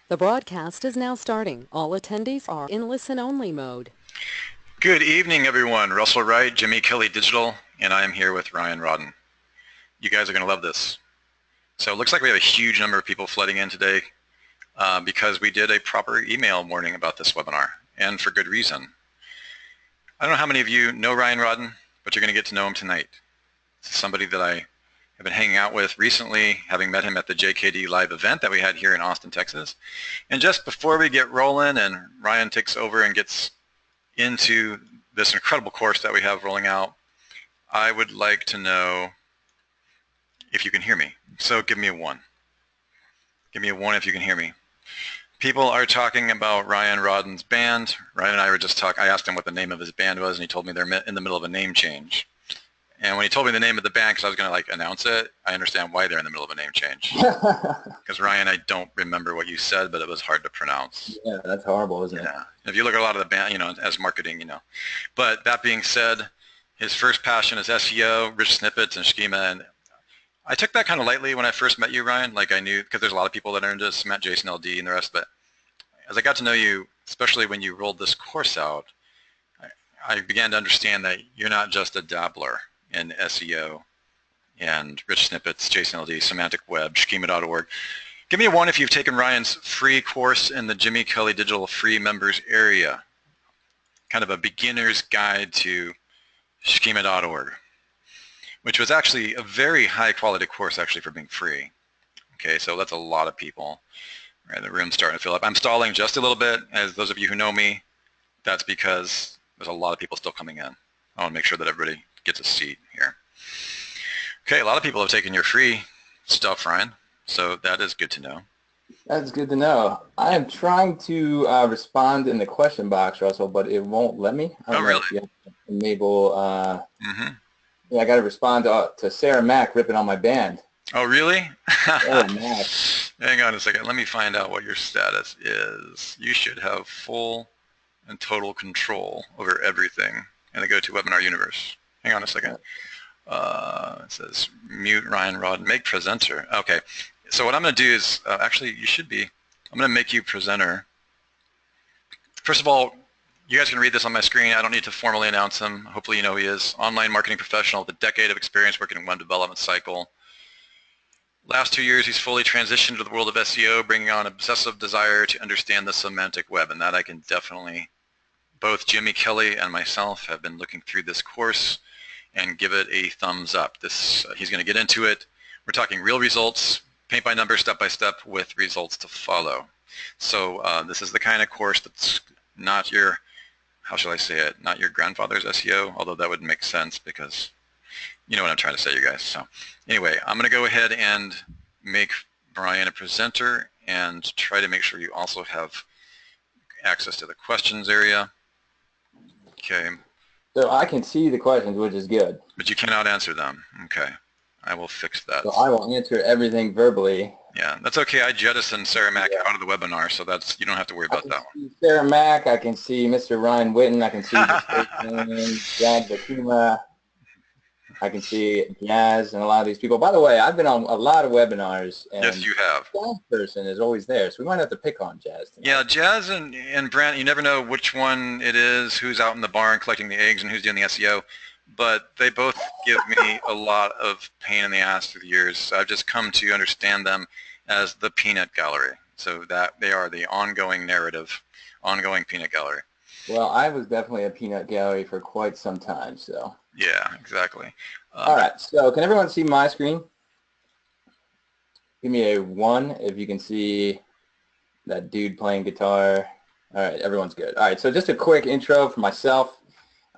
The broadcast is now starting. All attendees are in listen-only mode. Good evening, everyone. Russell Wright, Jimmy Kelly Digital, and I am here with Ryan Rodden. You guys are going to love this. So it looks like we have a huge number of people flooding in today because we did a proper email warning about this webinar, and for good reason. I don't know how many of you know Ryan Rodden, but you're going to get to know him tonight. This is somebody that I have been hanging out with recently, having met him at the JKD live event that we had here in Austin, Texas. And just before we get rolling and Ryan takes over and gets into this incredible course that we have rolling out, I would like to know if you can hear me. So give me a 1. Give me a 1 if you can hear me. People are talking about Ryan Rodden's band. Ryan and I were just talking. I asked him what the name of his band was, and he told me they're in the middle of a name change. And when he told me the name of the band, because I was going to announce it, I understand why they're in the middle of a name change. Because Ryan, I don't remember what you said, but it was hard to pronounce. Yeah, that's horrible, isn't it? Yeah. If you look at a lot of the band, as marketing, But that being said, his first passion is SEO, rich snippets, and Schema. And I took that kind of lightly when I first met you, Ryan. I knew, because there's a lot of people that are into cement, Jason LD, and the rest. But as I got to know you, especially when you rolled this course out, I began to understand that you're not just a dabbler in SEO and rich snippets, Jason LD, semantic web, schema.org. Give me a 1 if you've taken Ryan's free course in the Jimmy Kelly Digital free members area. Kind of a beginner's guide to schema.org, which was actually a very high quality course actually for being free. Okay, so that's a lot of people. Right, the room's starting to fill up. I'm stalling just a little bit. As those of you who know me, that's because there's a lot of people still coming in. I want to make sure that everybody gets a seat here. Okay, a lot of people have taken your free stuff, Ryan, so that is good to know. That's good to know. I am trying to respond in the question box, Russell, but it won't let me. Oh, really? Enable. Yeah, I got to respond to Sarah Mack ripping on my band. Oh, really? Sarah Mack. Hang on a second. Let me find out what your status is. You should have full and total control over everything in the GoToWebinar universe. Hang on a second. It says mute Ryan Rodden, make presenter. Okay. So what I'm going to do is, actually, I'm going to make you presenter. First of all, you guys can read this on my screen. I don't need to formally announce him. Hopefully you know who he is. Online marketing professional with a decade of experience working in web development cycle. Last 2 years, he's fully transitioned to the world of SEO, bringing on obsessive desire to understand the semantic web, and that I can definitely, both Jimmy Kelly and myself have been looking through this course and give it a thumbs up. He's going to get into it. We're talking real results, paint by number, step by step, with results to follow. So this is the kind of course that's not your, how shall I say it, not your grandfather's SEO, although that would make sense because you know what I'm trying to say, you guys. So anyway, I'm going to go ahead and make Brian a presenter and try to make sure you also have access to the questions area. Okay. So I can see the questions, which is good. But you cannot answer them. Okay. I will fix that. So I will answer everything verbally. Yeah, that's okay. I jettisoned Sarah Mack out of the webinar, so you don't have to worry about that one. Sarah Mack, I can see Mr. Ryan Witten, I can see Brad Bakuma, I can see Jazz and a lot of these people. By the way, I've been on a lot of webinars. And yes, you have. Jazz person is always there, so we might have to pick on Jazz tonight. Yeah, Jazz and Brent, you never know which one it is, who's out in the barn collecting the eggs and who's doing the SEO. But they both give me a lot of pain in the ass through the years. So I've just come to understand them as the peanut gallery. So that they are the ongoing narrative, ongoing peanut gallery. Well, I was definitely a peanut gallery for quite some time, so. Yeah, exactly. All right, so can everyone see my screen? Give me a 1 if you can see that dude playing guitar. All right, everyone's good. All right, so just a quick intro for myself.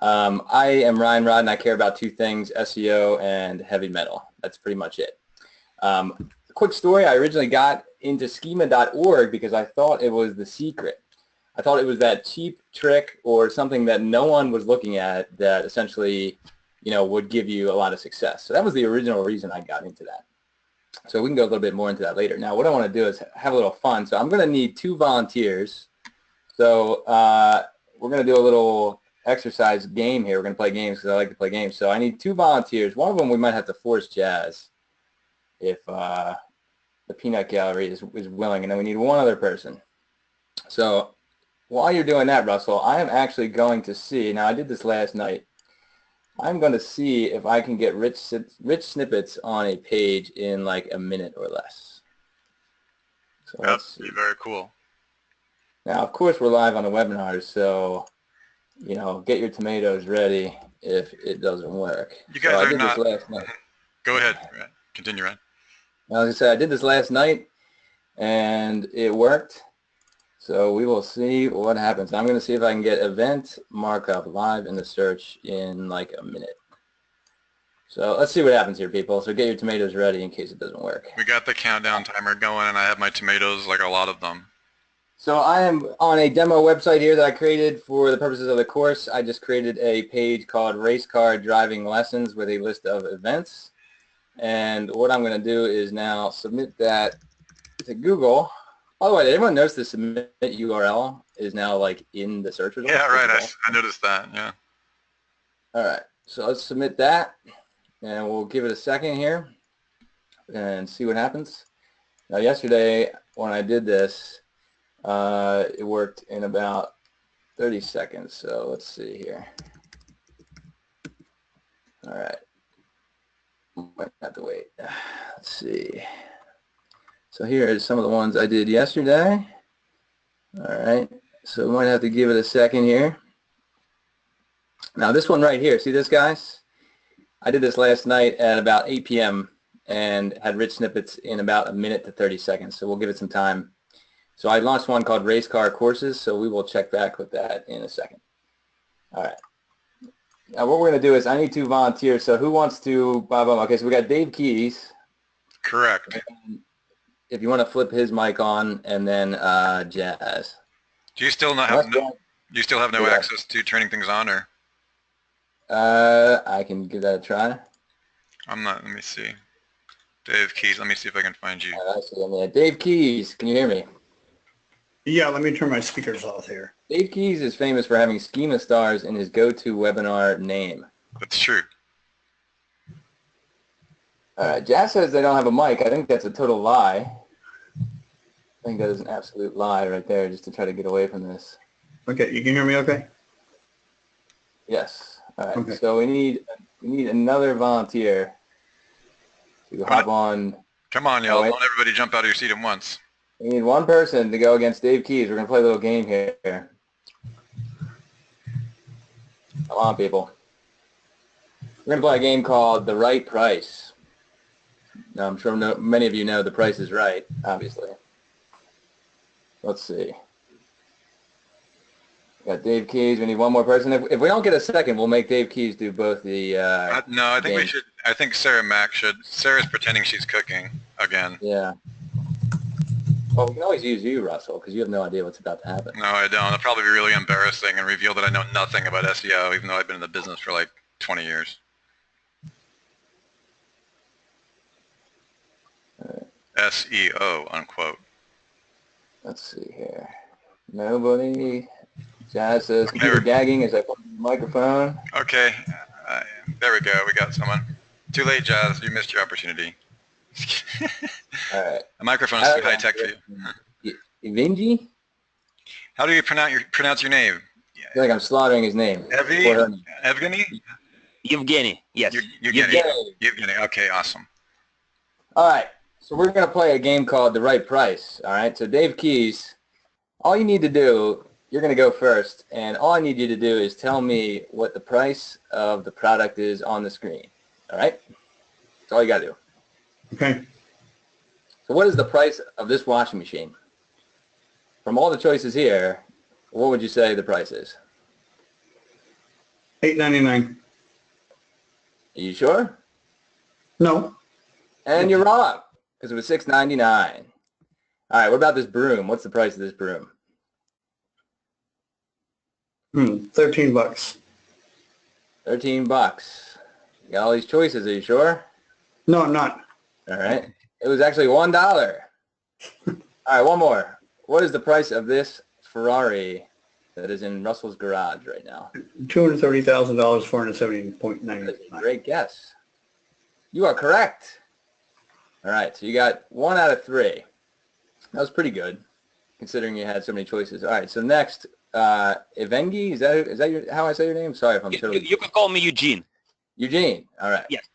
I am Ryan Rodden. I care about 2 things, SEO and heavy metal. That's pretty much it. Quick story, I originally got into schema.org because I thought it was the secret. I thought it was that cheap trick or something that no one was looking at that essentially, would give you a lot of success. So that was the original reason I got into that. So we can go a little bit more into that later. Now what I want to do is have a little fun. So I'm going to need 2 volunteers. So we're going to do a little exercise game here. We're going to play games because I like to play games. So I need 2 volunteers. One of them we might have to force Jazz if the peanut gallery is willing, and then we need one other person. So while you're doing that, Russell, I am actually going to see, now I did this last night, I'm going to see if I can get rich snippets on a page in like a minute or less. So let's see. Very cool. Now, of course, we're live on the webinar, so, you know, get your tomatoes ready if it doesn't work. You guys are not. This last night. Go ahead. Continue, Ryan. As I said, I did this last night, and it worked. So we will see what happens. I'm going to see if I can get event markup live in the search in like a minute. So let's see what happens here, people. So get your tomatoes ready in case it doesn't work. We got the countdown timer going, and I have my tomatoes, like a lot of them. So I am on a demo website here that I created for the purposes of the course. I just created a page called Race Car Driving Lessons with a list of events. And what I'm going to do is now submit that to Google. By the way, did anyone notice the submit URL is now like in the search results? Yeah, right. I noticed that. Yeah. All right. So let's submit that, and we'll give it a second here and see what happens. Now, yesterday when I did this, it worked in about 30 seconds. So let's see here. All right. Might have to wait. Let's see. So here is some of the ones I did yesterday. All right, so we might have to give it a second here. Now this one right here, see this, guys? I did this last night at about 8 p.m. and had rich snippets in about a minute to 30 seconds, so we'll give it some time. So I launched one called Race Car Courses, so we will check back with that in a second. All right. Now what we're going to do is I need 2 volunteers, so who wants to, okay, so we got Dave Keys. Correct. If you want to flip his mic on, and then Jazz. Do you still not have no? Do you still have no access to turning things on, or? I can give that a try. I'm not. Let me see. Dave Keys. Let me see if I can find you. I see. Dave Keys, can you hear me? Yeah, let me turn my speakers off here. Dave Keys is famous for having Schema stars in his go-to webinar name. That's true. All right, Jazz says they don't have a mic. I think that's a total lie. I think that is an absolute lie right there, just to try to get away from this. Okay, you can hear me okay? Yes. All right, okay. So we need another volunteer to hop on. Come on, y'all. Don't everybody jump out of your seat at once. We need one person to go against Dave Keys. We're going to play a little game here. Come on, people. We're going to play a game called The Right Price. Now, I'm sure many of you know The Price is Right, obviously. Let's see. We got Dave Keys. We need one more person. If we don't get a second, we'll make Dave Keys do both the no, I think we should. I think Sarah Mack should. Sarah's pretending she's cooking again. Yeah. Well, we can always use you, Russell, because you have no idea what's about to happen. No, I don't. It'll probably be really embarrassing and reveal that I know nothing about SEO, even though I've been in the business for like 20 years. SEO, unquote. Let's see here. Nobody. Jazz says computer gagging as I put the microphone. Okay. There we go. We got someone. Too late, Jazz. You missed your opportunity. All right. The microphone is too high tech for you. Ivinji? How do you pronounce your name? I feel like I'm slaughtering his name. Evgeny? Evgeny, yes. Evgeny. Okay, awesome. All right. So we're going to play a game called The Right Price. All right. So Dave Keys, all you need to do, you're going to go first, and all I need you to do is tell me what the price of the product is on the screen. All right? That's all you got to do. Okay. So what is the price of this washing machine? From all the choices here, what would you say the price is? $8.99. Are you sure? No. And you're wrong, because it was $6.99. All right, what about this broom? What's the price of this broom? 13 bucks. 13 bucks. You got all these choices, are you sure? No, I'm not. All right. It was actually $1. All right, one more. What is the price of this Ferrari that is in Russell's garage right now? $230,000, $470.99. Great guess. You are correct. All right, so you got 1 out of 3. That was pretty good, considering you had so many choices. All right, so next, Evengi, is that how I say your name? Sorry if I'm totally... You can call me Eugene. Eugene, all right. Yes.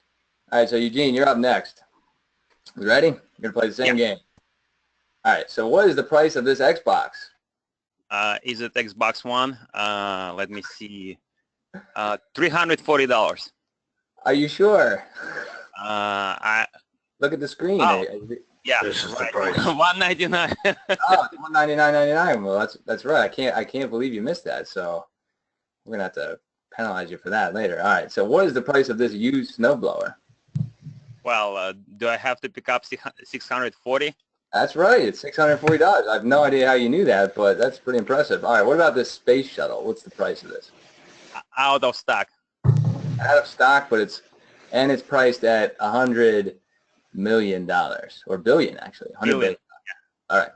All right, so Eugene, you're up next. You ready? You're going to play the same game. All right, so what is the price of this Xbox? Is it Xbox One? Let me see. $340. Are you sure? Look at the screen. Oh, yeah, This is right. the price. $199. Oh, it's $199.99. Well, that's right. I can't believe you missed that. So we're gonna have to penalize you for that later. All right. So what is the price of this used snowblower? Well, do I have to pick up 640? That's right. It's $640. I have no idea how you knew that, but that's pretty impressive. All right. What about this space shuttle? What's the price of this? Out of stock. Out of stock, but it's priced at $100 million or billion actually. 100 billion. All right.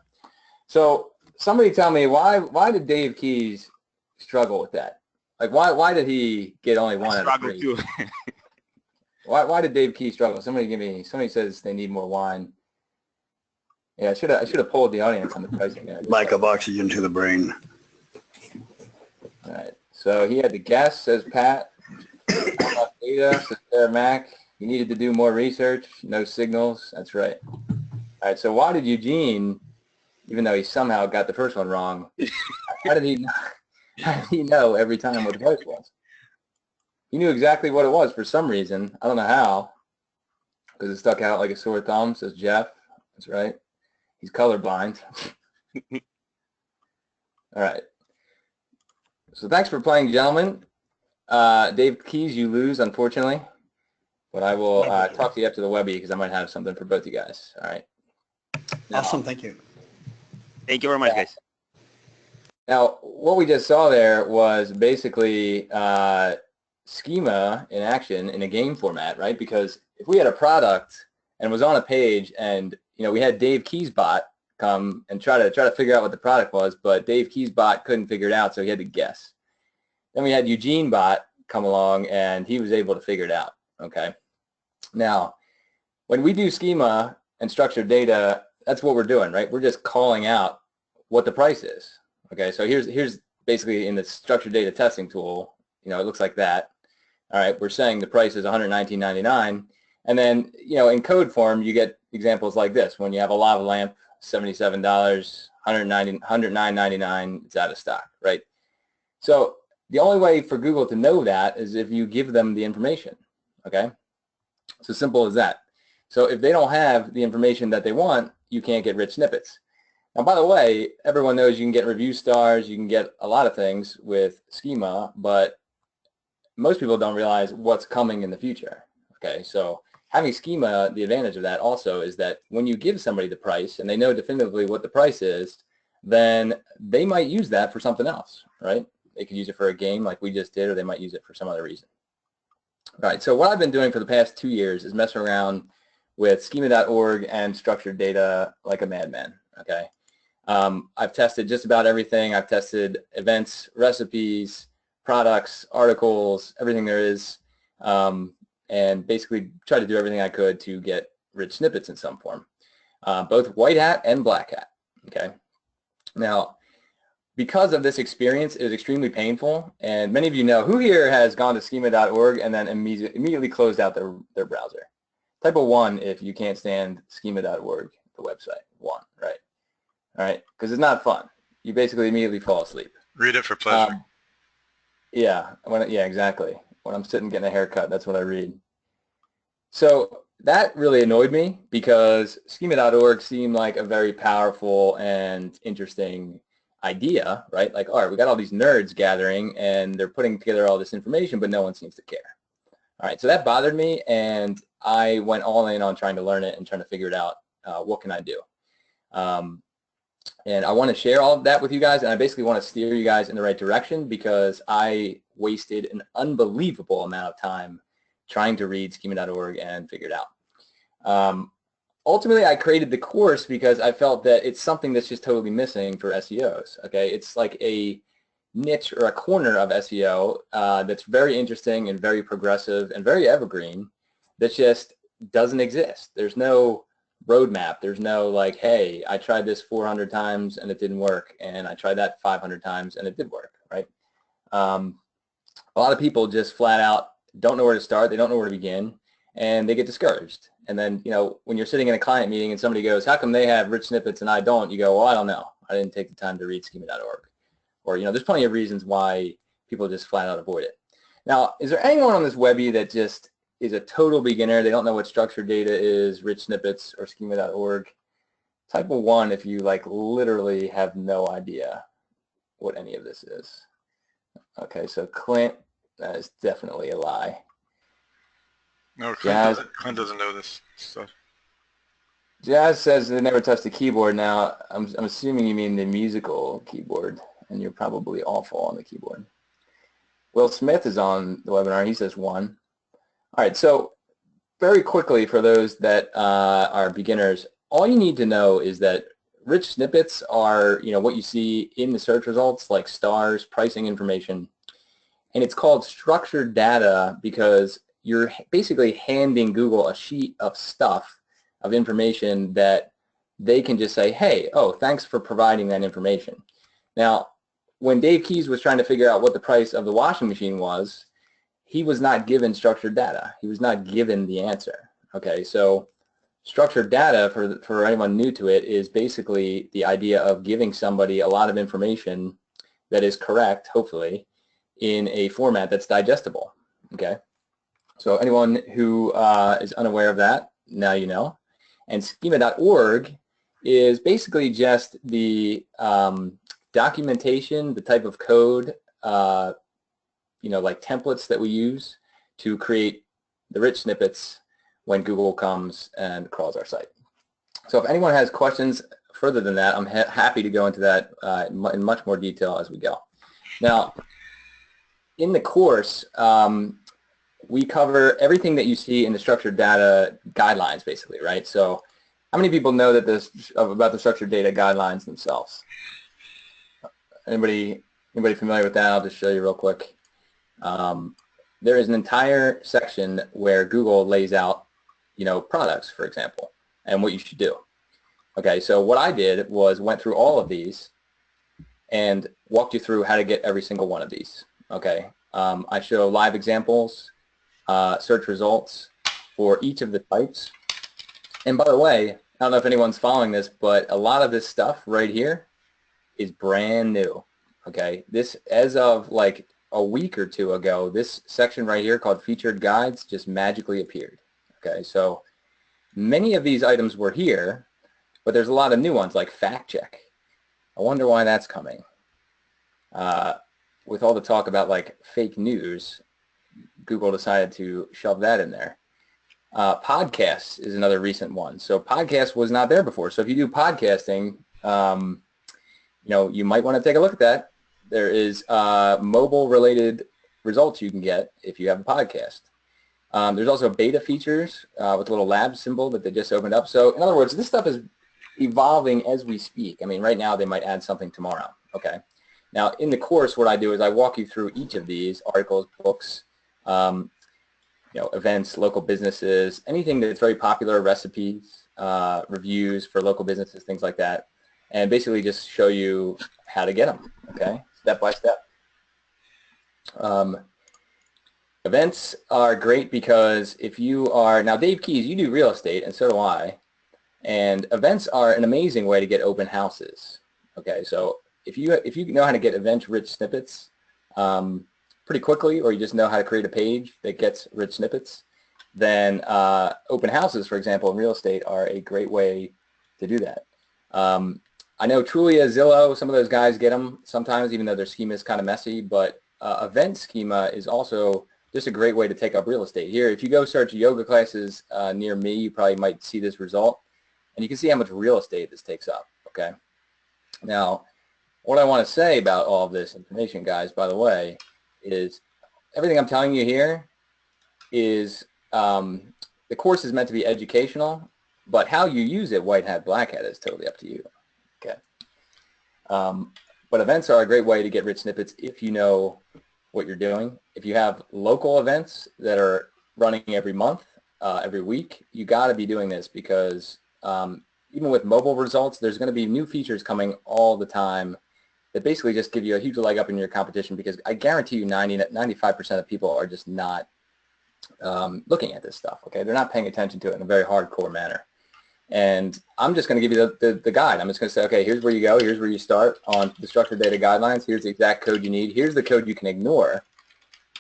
So somebody tell me why did Dave Keys struggle with that? Like why did he get only 1 out of 3? Too. Why did Dave Keys struggle? Somebody says they need more wine. Yeah, I should have polled the audience on the pricing there. Lack of oxygen to the brain. All right. So he had to guess, says Pat. Data, says Sarah Mac. He needed to do more research. No signals. That's right. All right. So why did Eugene, even though he somehow got the first one wrong, how did he know every time what the price was? He knew exactly what it was for some reason. I don't know how, because it stuck out like a sore thumb, says Jeff. That's right. He's colorblind. All right. So thanks for playing, gentlemen. Dave Keys, you lose, unfortunately. But I will talk to you after the Webby because I might have something for both you guys. All right. Awesome. Thank you. Thank you very much, guys. Now, what we just saw there was basically schema in action in a game format, right? Because if we had a product and was on a page and we had Dave Keys bot come and try to figure out what the product was, but Dave Keys bot couldn't figure it out, so he had to guess. Then we had Eugene bot come along and he was able to figure it out. Okay. Now, when we do schema and structured data, that's what we're doing, right? We're just calling out what the price is. Okay. So here's basically in the structured data testing tool, it looks like that. All right. We're saying the price is $119.99. And then, in code form, you get examples like this. When you have a lava lamp, $77, $109.99, it's out of stock, right? So the only way for Google to know that is if you give them the information, okay? It's as simple as that. So if they don't have the information that they want, you can't get rich snippets. Now, by the way, everyone knows you can get review stars, you can get a lot of things with schema, but most people don't realize what's coming in the future, okay? So having schema, the advantage of that also is that when you give somebody the price and they know definitively what the price is, then they might use that for something else, right? They could use it for a game like we just did, or they might use it for some other reason. All right, so what I've been doing for the past 2 years is messing around with schema.org and structured data like a madman, okay? I've tested just about everything. I've tested events, recipes, products, articles, everything there is, and basically tried to do everything I could to get rich snippets in some form, both white hat and black hat, okay? Now, because of this experience, it was extremely painful, and many of you know, who here has gone to schema.org and then immediately closed out their browser? Type a 1 if you can't stand schema.org, the website. 1, right? All right, because it's not fun. You basically immediately fall asleep. Read it for pleasure. Yeah, exactly. When I'm sitting getting a haircut, that's what I read. So that really annoyed me because schema.org seemed like a very powerful and interesting idea, right? Like, all right, we got all these nerds gathering and they're putting together all this information, but no one seems to care. All right, so that bothered me, and I went all in on trying to learn it and trying to figure it out. What can I do? And I want to share all of that with you guys, and I basically want to steer you guys in the right direction because I wasted an unbelievable amount of time trying to read schema.org and figure it out. Ultimately, I created the course because I felt that it's something that's just totally missing for SEOs. Okay, it's like a niche or a corner of SEO that's very interesting and very progressive and very evergreen that just doesn't exist. There's no roadmap. There's no like, hey, I tried this 400 times and it didn't work, and I tried that 500 times and it did work, right? A lot of people just flat out don't know where to start. They don't know where to begin, and they get discouraged. And then, when you're sitting in a client meeting and somebody goes, how come they have rich snippets and I don't? You go, well, I don't know. I didn't take the time to read schema.org. Or, there's plenty of reasons why people just flat out avoid it. Now, is there anyone on this Webby that just is a total beginner? They don't know what structured data is, rich snippets, or schema.org? Type of 1 if you literally have no idea what any of this is. Okay, so Clint, that is definitely a lie. No, Clint doesn't know this stuff. Jazz says they never touched the keyboard. Now, I'm assuming you mean the musical keyboard, and you're probably awful on the keyboard. Will Smith is on the webinar. He says 1. All right, so very quickly for those that are beginners, all you need to know is that rich snippets are, what you see in the search results, like stars, pricing information. And it's called structured data because you're basically handing Google a sheet of stuff, of information that they can just say, hey, oh, thanks for providing that information. Now, when Dave Keys was trying to figure out what the price of the washing machine was, he was not given structured data. He was not given the answer. Okay, so structured data, for anyone new to it, is basically the idea of giving somebody a lot of information that is correct, hopefully, in a format that's digestible. Okay, so anyone who is unaware of that, now you know. And schema.org is basically just the documentation, the type of code, like templates that we use to create the rich snippets when Google comes and crawls our site. So if anyone has questions further than that, I'm happy to go into that in much more detail as we go. Now, in the course, we cover everything that you see in the structured data guidelines, basically, right? So how many people know that about the structured data guidelines themselves? Anybody familiar with that? I'll just show you real quick. There is an entire section where Google lays out, products, for example, and what you should do. Okay, so what I did was went through all of these and walked you through how to get every single one of these. Okay, I show live examples, search results for each of the types. And by the way, I don't know if anyone's following this, but a lot of this stuff right here is brand new. Okay, this, as of like a week or two ago, this section right here called featured guides just magically appeared. Okay, so many of these items were here, but there's a lot of new ones like fact check. I wonder why that's coming. With all the talk about like fake news, Google decided to shove that in there. Podcasts is another recent one. So podcast was not there before. So if you do podcasting, you might want to take a look at that. There is mobile related results you can get if you have a podcast. There's also beta features with a little lab symbol that they just opened up. So in other words, this stuff is evolving as we speak. I mean, right now they might add something tomorrow. Okay. Now in the course, what I do is I walk you through each of these articles, books, events, local businesses, anything that's very popular, recipes, reviews for local businesses, things like that, and basically just show you how to get them. Okay, step by step. Events are great because if you are, now Dave Keys, you do real estate, and so do I, and events are an amazing way to get open houses. Okay, so if you know how to get event-rich snippets pretty quickly, or you just know how to create a page that gets rich snippets, then open houses, for example, in real estate are a great way to do that. I know Trulia, Zillow, some of those guys get them sometimes, even though their schema is kind of messy, but event schema is also just a great way to take up real estate. Here, if you go search yoga classes near me, you probably might see this result, and you can see how much real estate this takes up, okay? Now, what I want to say about all of this information, guys, by the way, is everything I'm telling you here is the course is meant to be educational, but how you use it, white hat, black hat, is totally up to you. Okay. But events are a great way to get rich snippets if you know what you're doing. If you have local events that are running every month, every week, you got to be doing this because even with mobile results, there's going to be new features coming all the time that basically just give you a huge leg up in your competition, because I guarantee you 95% of people are just not looking at this stuff. Okay, they're not paying attention to it in a very hardcore manner. And I'm just going to give you the guide. I'm just going to say, okay, here's where you go. Here's where you start on the structured data guidelines. Here's the exact code you need. Here's the code you can ignore.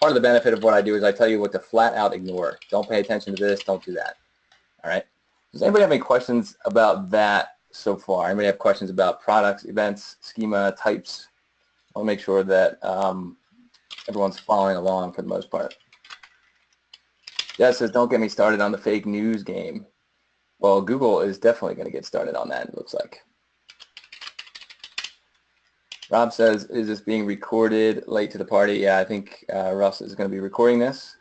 Part of the benefit of what I do is I tell you what to flat out ignore. Don't pay attention to this. Don't do that. All right. Does anybody have any questions about that so far? Anybody have questions about products, events, schema, types? I'll make sure that everyone's following along for the most part. Jess says, don't get me started on the fake news game. Well, Google is definitely going to get started on that, it looks like. Rob says, is this being recorded late to the party? Yeah, I think Russ is going to be recording this.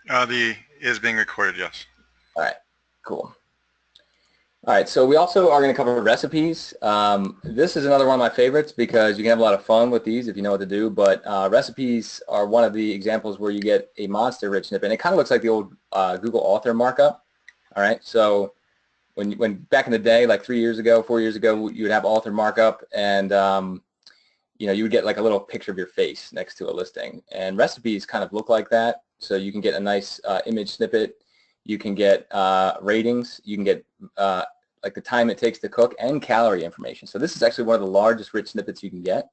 Is being recorded, yes. All right, cool. All right, so we also are going to cover recipes. This is another one of my favorites because you can have a lot of fun with these if you know what to do, but recipes are one of the examples where you get a monster rich snippet. And it kind of looks like the old Google author markup. All right, so when back in the day, like 4 years ago, you would have author markup, and you would get like a little picture of your face next to a listing. And recipes kind of look like that, so you can get a nice image snippet. You can get ratings. You can get like the time it takes to cook and calorie information. So this is actually one of the largest rich snippets you can get.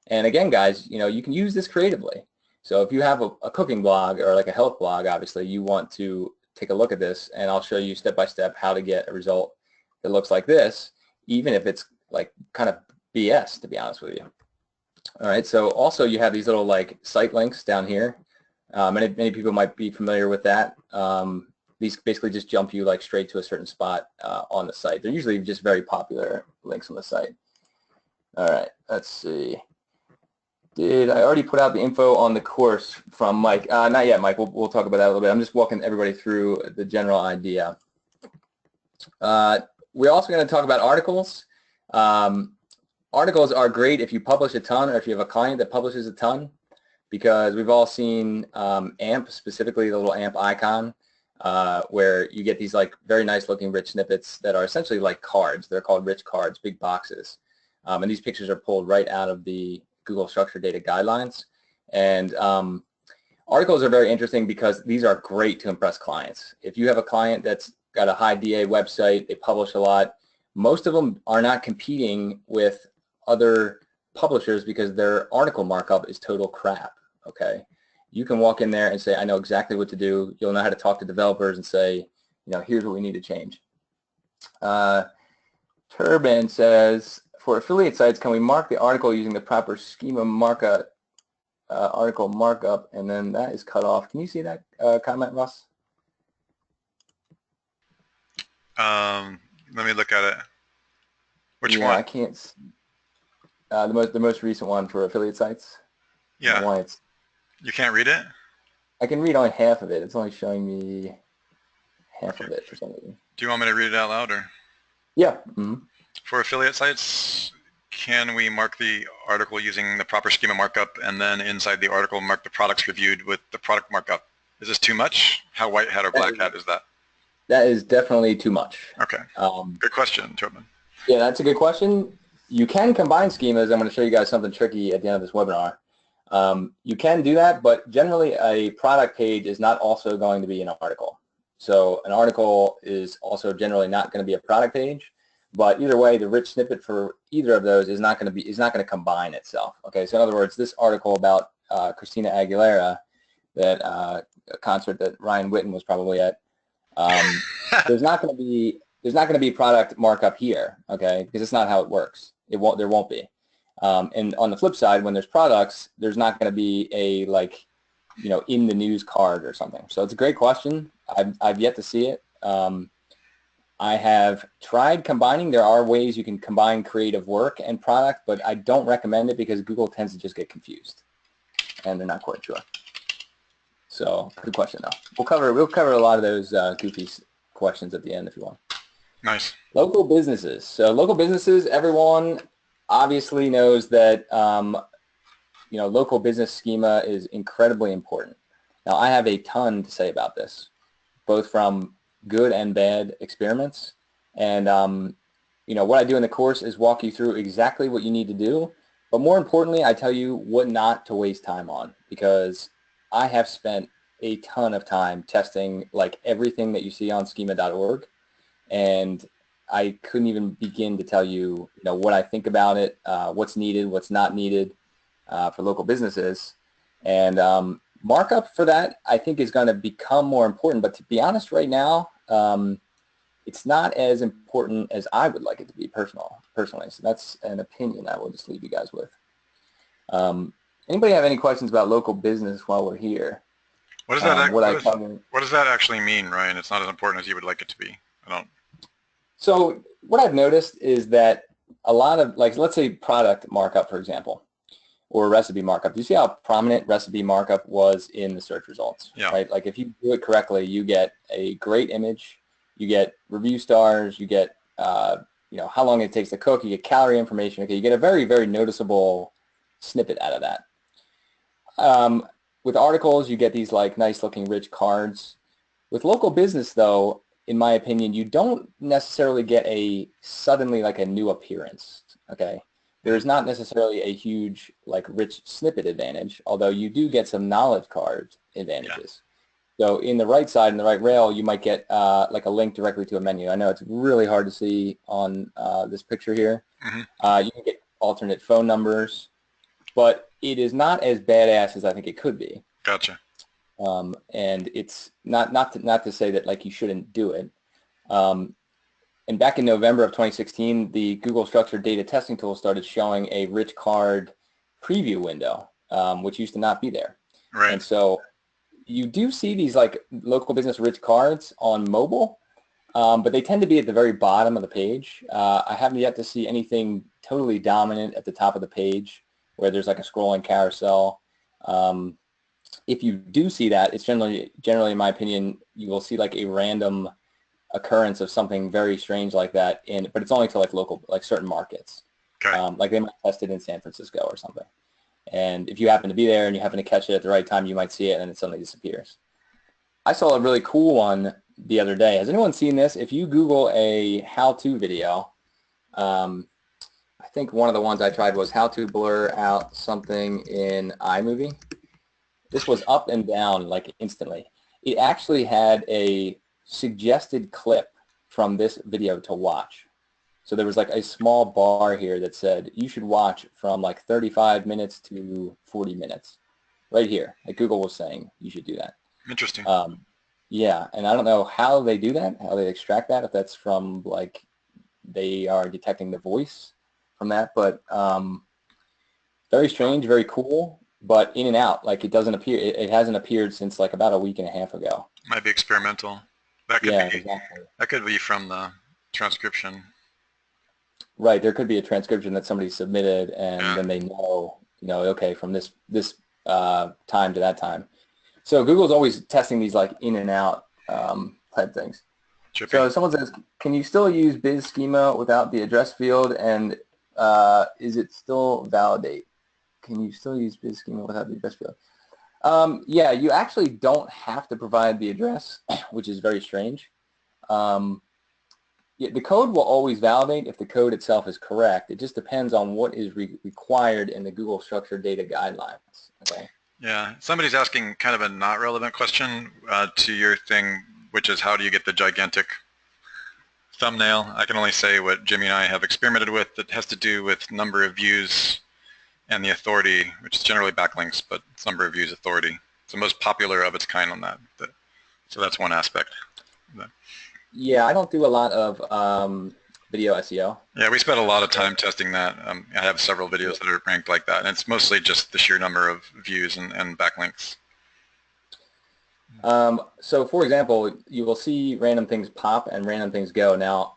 And again, guys, you can use this creatively. So if you have a cooking blog or like a health blog, obviously you want to take a look at this, and I'll show you step by step how to get a result that looks like this, even if it's like kind of BS, to be honest with you. All right, so also you have these little like site links down here. Many people might be familiar with that. These basically just jump you like straight to a certain spot on the site. They're usually just very popular links on the site. All right, let's see. Did I already put out the info on the course from Mike? Not yet, Mike. We'll talk about that a little bit. I'm just walking everybody through the general idea. We're also going to talk about articles. Articles are great if you publish a ton, or if you have a client that publishes a ton, because we've all seen AMP, specifically the little AMP icon, where you get these like very nice looking rich snippets that are essentially like cards. They're called rich cards, big boxes. And these pictures are pulled right out of the Google Structured Data Guidelines. And articles are very interesting because these are great to impress clients. If you have a client that's got a high DA website, they publish a lot, most of them are not competing with other publishers because their article markup is total crap, okay? You can walk in there and say, I know exactly what to do. You'll know how to talk to developers and say, here's what we need to change. Turban says, for affiliate sites, can we mark the article using the proper schema markup, article markup, and then that is cut off. Can you see that comment, Russ? Let me look at it. Which one? I can't see. The most recent one for affiliate sites. Yeah. Why it's, you can't read it? I can read only half of it. It's only showing me half of it for some reason. Do you want me to read it out loud, or? Yeah. Mm-hmm. For affiliate sites, can we mark the article using the proper schema markup, and then inside the article mark the products reviewed with the product markup? Is this too much? How white hat or black hat is that? That is definitely too much. Okay. Good question, Tobin. Yeah, that's a good question. You can combine schemas. I'm going to show you guys something tricky at the end of this webinar. You can do that, but generally a product page is not also going to be an article. So an article is also generally not going to be a product page, but either way, the rich snippet for either of those is not going to combine itself. Okay, so in other words, this article about Christina Aguilera, that a concert that Ryan Witten was probably at, there's not going to be product markup here, okay, because it's not how it works. There won't be. And on the flip side, when there's products, there's not going to be a in the news card or something. So it's a great question. I've yet to see it. I have tried combining. There are ways you can combine creative work and product, but I don't recommend it because Google tends to just get confused, and they're not quite sure. So good question though. We'll cover a lot of those goofy questions at the end if you want. Nice. Local businesses. So local businesses, everyone obviously knows that local business schema is incredibly important. Now I have a ton to say about this, both from good and bad experiments, And, what I do in the course is walk you through exactly what you need to do. But more importantly, I tell you what not to waste time on, because I have spent a ton of time testing like everything that you see on schema.org. And I couldn't even begin to tell you, what I think about it, what's needed, what's not needed for local businesses. And markup for that, I think, is going to become more important. But to be honest, right now, it's not as important as I would like it to be personally. So that's an opinion I will just leave you guys with. Anybody have any questions about local business while we're here? What does that what does that actually mean, Ryan? It's not as important as you would like it to be. I don't. So what I've noticed is that a lot of, like, let's say product markup, for example, or recipe markup. Do you see how prominent recipe markup was in the search results? Yeah. Right? Like if you do it correctly, you get a great image, you get review stars, you get how long it takes to cook, you get calorie information. Okay, you get a very, very noticeable snippet out of that. With articles, you get these like nice looking rich cards. With local business, though, in my opinion, you don't necessarily get suddenly like a new appearance. Okay, there's not necessarily a huge like rich snippet advantage, although you do get some knowledge card advantages. Yeah. So in the right side, in the right rail, you might get like a link directly to a menu. I know it's really hard to see on this picture here. Mm-hmm. You can get alternate phone numbers, but it is not as badass as I think it could be. Gotcha. And it's not to say that like you shouldn't do it. And back in November of 2016, the Google Structured Data Testing Tool started showing a rich card preview window, which used to not be there. Right. And so you do see these like local business rich cards on mobile, but they tend to be at the very bottom of the page. I haven't yet to see anything totally dominant at the top of the page where there's like a scrolling carousel. If you do see that, it's generally, in my opinion, you will see like a random occurrence of something very strange like that, but it's only to like local, like certain markets. Okay. Like they might test it in San Francisco or something. And if you happen to be there and you happen to catch it at the right time, you might see it and it suddenly disappears. I saw a really cool one the other day. Has anyone seen this? If you Google a how-to video, I think one of the ones I tried was how to blur out something in iMovie. This was up and down like instantly. It actually had a suggested clip from this video to watch. So there was like a small bar here that said you should watch from like 35 minutes to 40 minutes. Right here. Like Google was saying you should do that. Interesting. Yeah, and I don't know how they do that, how they extract that, if that's from like they are detecting the voice from that, but very strange, very cool, but in and out. Like it doesn't appear, it hasn't appeared since like about a week and a half ago. Might be experimental. That could Yeah, be, exactly. That could be from the transcription. Right, there could be a transcription that somebody submitted, and then they know, okay, from this time to that time. So Google's always testing these like in and out type things. Trippy. So someone says, can you still use biz schema without the address field, and is it still validate? Can you still use biz schema without the address field? Yeah, you actually don't have to provide the address, which is very strange. Yeah, the code will always validate if the code itself is correct. It just depends on what is required in the Google Structured Data Guidelines. Okay. Yeah, somebody's asking kind of a not relevant question to your thing, which is how do you get the gigantic thumbnail? I can only say what Jimmy and I have experimented with that has to do with number of views and the authority, which is generally backlinks, but it's number of views authority. It's the most popular of its kind on that. So that's one aspect. Yeah, I don't do a lot of video SEO. Yeah, we spent a lot of time testing that. I have several videos that are ranked like that, and it's mostly just the sheer number of views and backlinks. So for example, you will see random things pop and random things go. Now,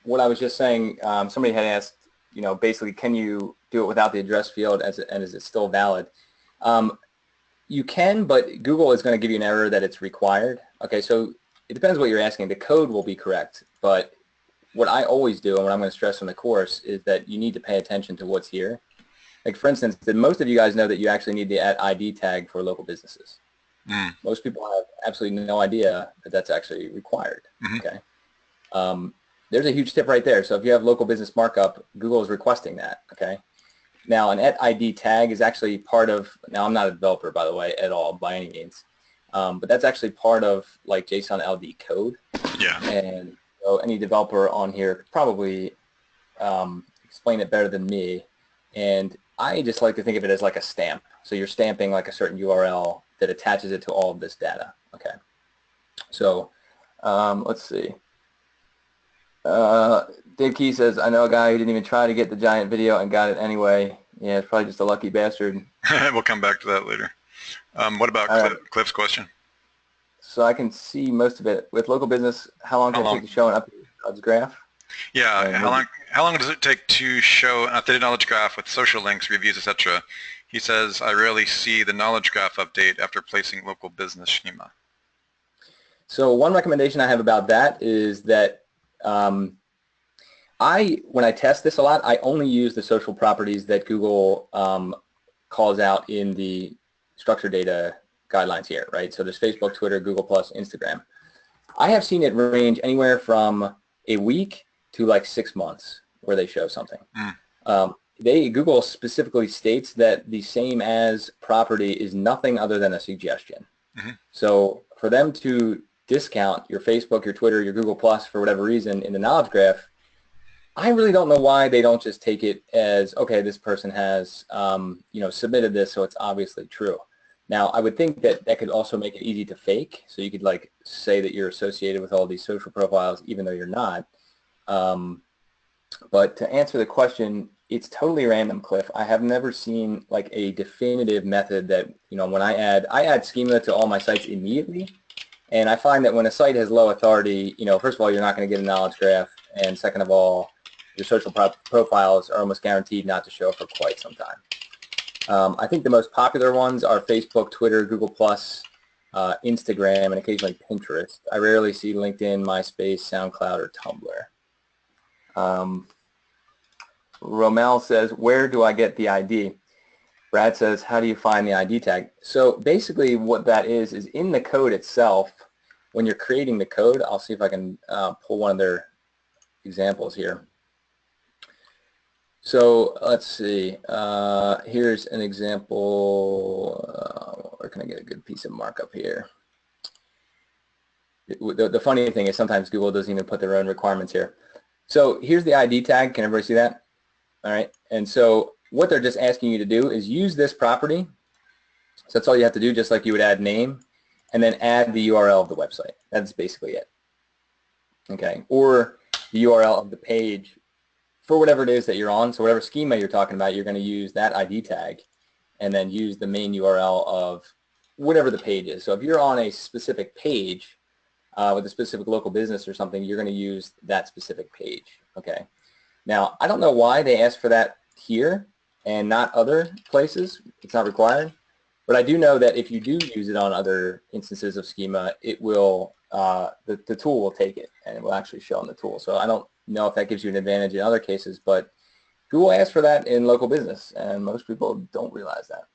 what I was just saying, somebody had asked, basically, can you do it without the address field and is it still valid? You can, but Google is going to give you an error that it's required. Okay, so it depends what you're asking. The code will be correct, but what I always do and what I'm going to stress in the course is that you need to pay attention to what's here. Like for instance, did most of you guys know that you actually need the @ID tag for local businesses? Most people have absolutely no idea that that's actually required. Okay. there's a huge tip right there. So if you have local business markup, Google is requesting that, okay? Now, an @ID tag is actually part of, now I'm not a developer, by the way, at all, by any means, but that's actually part of like JSON LD code. Yeah. And so any developer on here could probably explain it better than me. And I just like to think of it as like a stamp. So you're stamping like a certain URL that attaches it to all of this data, okay? So let's see. Dave Key says, I know a guy who didn't even try to get the giant video and got it anyway. Yeah, it's probably just a lucky bastard. We'll come back to that later. What about Cliff's question? So I can see most of it. With local business, how long does it take to show an updated knowledge graph? Yeah, how long does it take to show an updated knowledge graph with social links, reviews, etc.? He says, I rarely see the knowledge graph update after placing local business schema. So one recommendation I have about that is that when I test this a lot, I only use the social properties that Google calls out in the structured data guidelines here, right? So there's Facebook, Twitter, Google+, Instagram. I have seen it range anywhere from a week to like 6 months where they show something. Google specifically states that the same as property is nothing other than a suggestion. So for them to discount your Facebook, your Twitter, your Google+, for whatever reason in the knowledge graph, I really don't know why they don't just take it as, okay, this person has submitted this, so it's obviously true. Now, I would think that that could also make it easy to fake, so you could like say that you're associated with all these social profiles even though you're not. But to answer the question, it's totally random, Cliff. I have never seen like a definitive method that, when I add schema to all my sites immediately, and I find that when a site has low authority, first of all, you're not going to get a knowledge graph, and second of all, your social profiles are almost guaranteed not to show for quite some time. I think the most popular ones are Facebook, Twitter, Google+, Instagram, and occasionally Pinterest. I rarely see LinkedIn, MySpace, SoundCloud, or Tumblr. Romel says, where do I get the ID? Brad says, how do you find the ID tag? So basically what that is in the code itself, when you're creating the code, I'll see if I can pull one of their examples here. So let's see, here's an example, where can I get a good piece of markup here? The funny thing is sometimes Google doesn't even put their own requirements here. So here's the ID tag, can everybody see that? All right, and so what they're just asking you to do is use this property. So that's all you have to do, just like you would add name, and then add the URL of the website. That's basically it. Okay, or the URL of the page for whatever it is that you're on. So whatever schema you're talking about, you're going to use that ID tag and then use the main URL of whatever the page is. So if you're on a specific page with a specific local business or something, you're going to use that specific page. Okay. Now, I don't know why they ask for that here and not other places. It's not required. But I do know that if you do use it on other instances of schema, it will, the tool will take it and it will actually show on the tool. So I don't know if that gives you an advantage in other cases, but Google asks for that in local business, and most people don't realize that.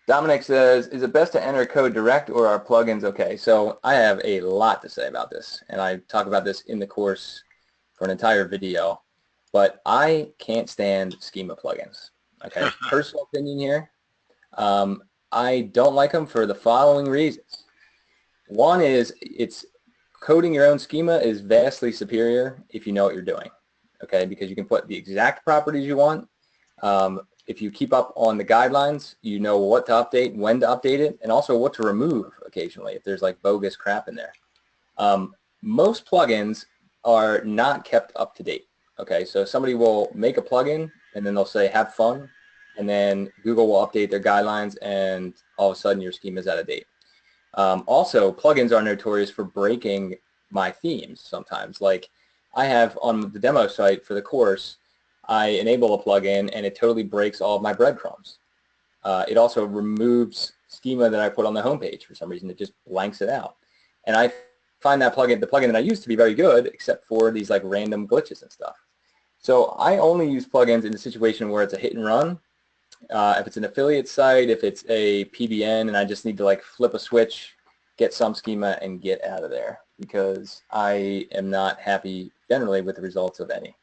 Dominic says, is it best to enter code direct or are plugins okay? So I have a lot to say about this, and I talk about this in the course for an entire video, but I can't stand schema plugins. Okay, personal opinion here. I don't like them for the following reasons. One is coding your own schema is vastly superior if you know what you're doing, okay, because you can put the exact properties you want. If you keep up on the guidelines, you know what to update, when to update it, and also what to remove occasionally if there's like bogus crap in there. Most plugins are not kept up to date, okay, so somebody will make a plugin and then they'll say have fun, and then Google will update their guidelines and all of a sudden your schema is out of date. Also, plugins are notorious for breaking my themes sometimes. Like I have on the demo site for the course, I enable a plugin and it totally breaks all of my breadcrumbs. It also removes schema that I put on the homepage for some reason. It just blanks it out. And I find that the plugin that I use to be very good, except for these like random glitches and stuff. So I only use plugins in a situation where it's a hit and run. If it's an affiliate site, if it's a PBN and I just need to like flip a switch, get some schema and get out of there. because I am not happy generally with the results of any.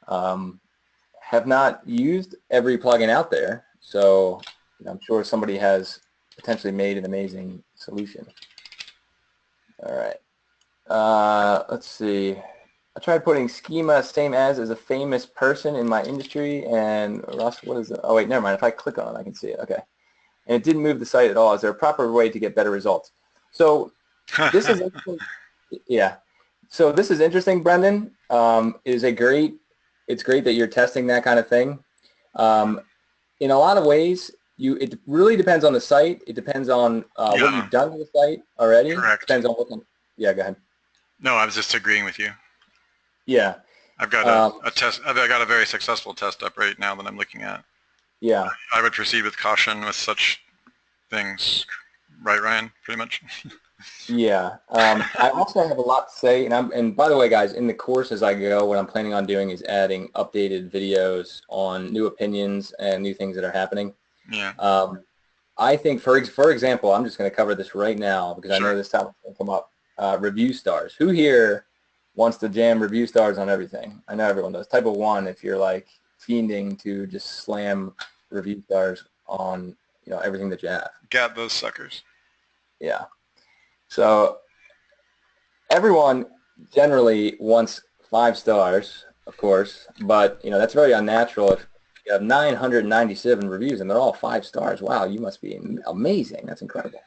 Have not used every plugin out there, so I'm sure somebody has potentially made an amazing solution. All right. Let's see. I tried putting Schema same as a famous person in my industry, and Ross, what is it? Oh, wait, never mind. If I click on it, I can see it. Okay. And it didn't move the site at all. Is there a proper way to get better results? So this is interesting. Yeah. So this is interesting, Brendan. It's great that you're testing that kind of thing. In a lot of ways, it really depends on the site. It depends on what you've done with the site already. Correct. Depends on what. Yeah, go ahead. No, I was just agreeing with you. Yeah. I've got a test. I've got a very successful test up right now that I'm looking at. Yeah. I would proceed with caution with such things. Right, Ryan? Pretty much. Yeah. I also have a lot to say, and by the way, guys, in the course as I go, what I'm planning on doing is adding updated videos on new opinions and new things that are happening. Yeah. I think, for example, I'm just going to cover this right now because I know this topic will come up. Review stars. Who here wants to jam review stars on everything? I know everyone does. Type of 1 if you're like fiending to just slam review stars on everything that you have. Got those suckers. Yeah. So everyone generally wants 5 stars, of course, but that's very unnatural. If you have 997 reviews and they're all 5 stars, wow, you must be amazing. That's incredible.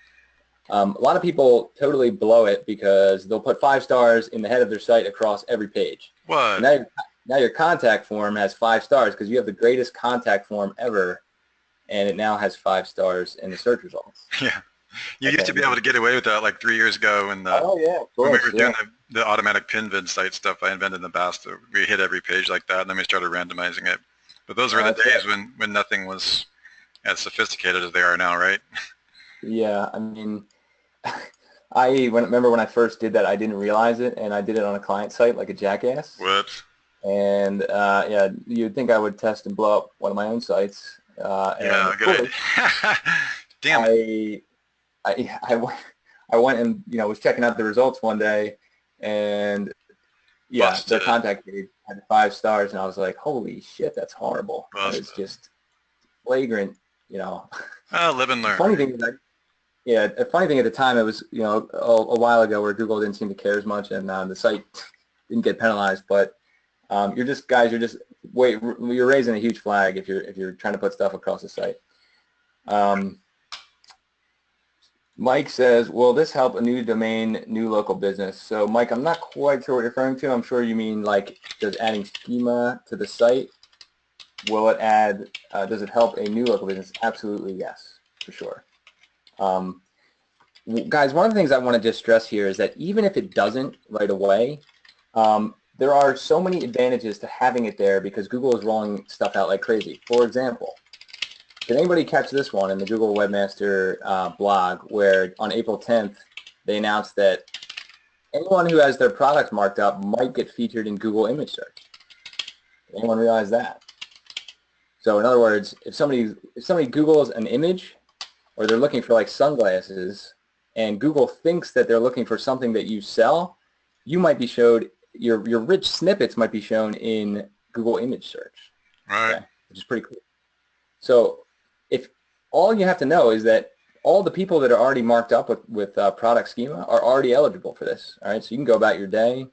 A lot of people totally blow it because they'll put 5 stars in the head of their site across every page. What? Now your contact form has 5 stars because you have the greatest contact form ever, and it now has 5 stars in the search results. Yeah. You used to be able to get away with that like 3 years ago when when we were doing the automatic pin vid site stuff I invented in the past. We hit every page like that, and then we started randomizing it. But those were the days when nothing was as sophisticated as they are now, right? Yeah, I mean, remember when I first did that, I didn't realize it, and I did it on a client site like a jackass. Whoops. And yeah, you'd think I would test and blow up one of my own sites. Yeah, good idea. Damn it. I went and was checking out the results one day, and yeah, their contact page had 5 stars, and I was like, holy shit, that's horrible. It's just flagrant, Live and learn. Funny thing is, a funny thing at the time, it was a while ago where Google didn't seem to care as much, and the site didn't get penalized. But you're raising a huge flag if you're trying to put stuff across the site. Mike says, will this help a new domain, new local business? So Mike, I'm not quite sure what you're referring to. I'm sure you mean like, does adding Schema to the site, will it add, does it help a new local business? Absolutely yes, for sure. Guys, one of the things I want to just stress here is that even if it doesn't right away, there are so many advantages to having it there because Google is rolling stuff out like crazy. For example, did anybody catch this one in the Google Webmaster blog where on April 10th they announced that anyone who has their products marked up might get featured in Google image search? Did anyone realize that? So in other words, if somebody Googles an image, or they're looking for like sunglasses, and Google thinks that they're looking for something that you sell, you might be showed, your rich snippets might be shown in Google image search. Right. Okay? Which is pretty cool. So if all you have to know is that all the people that are already marked up with product schema are already eligible for this. All right, so you can go about your day,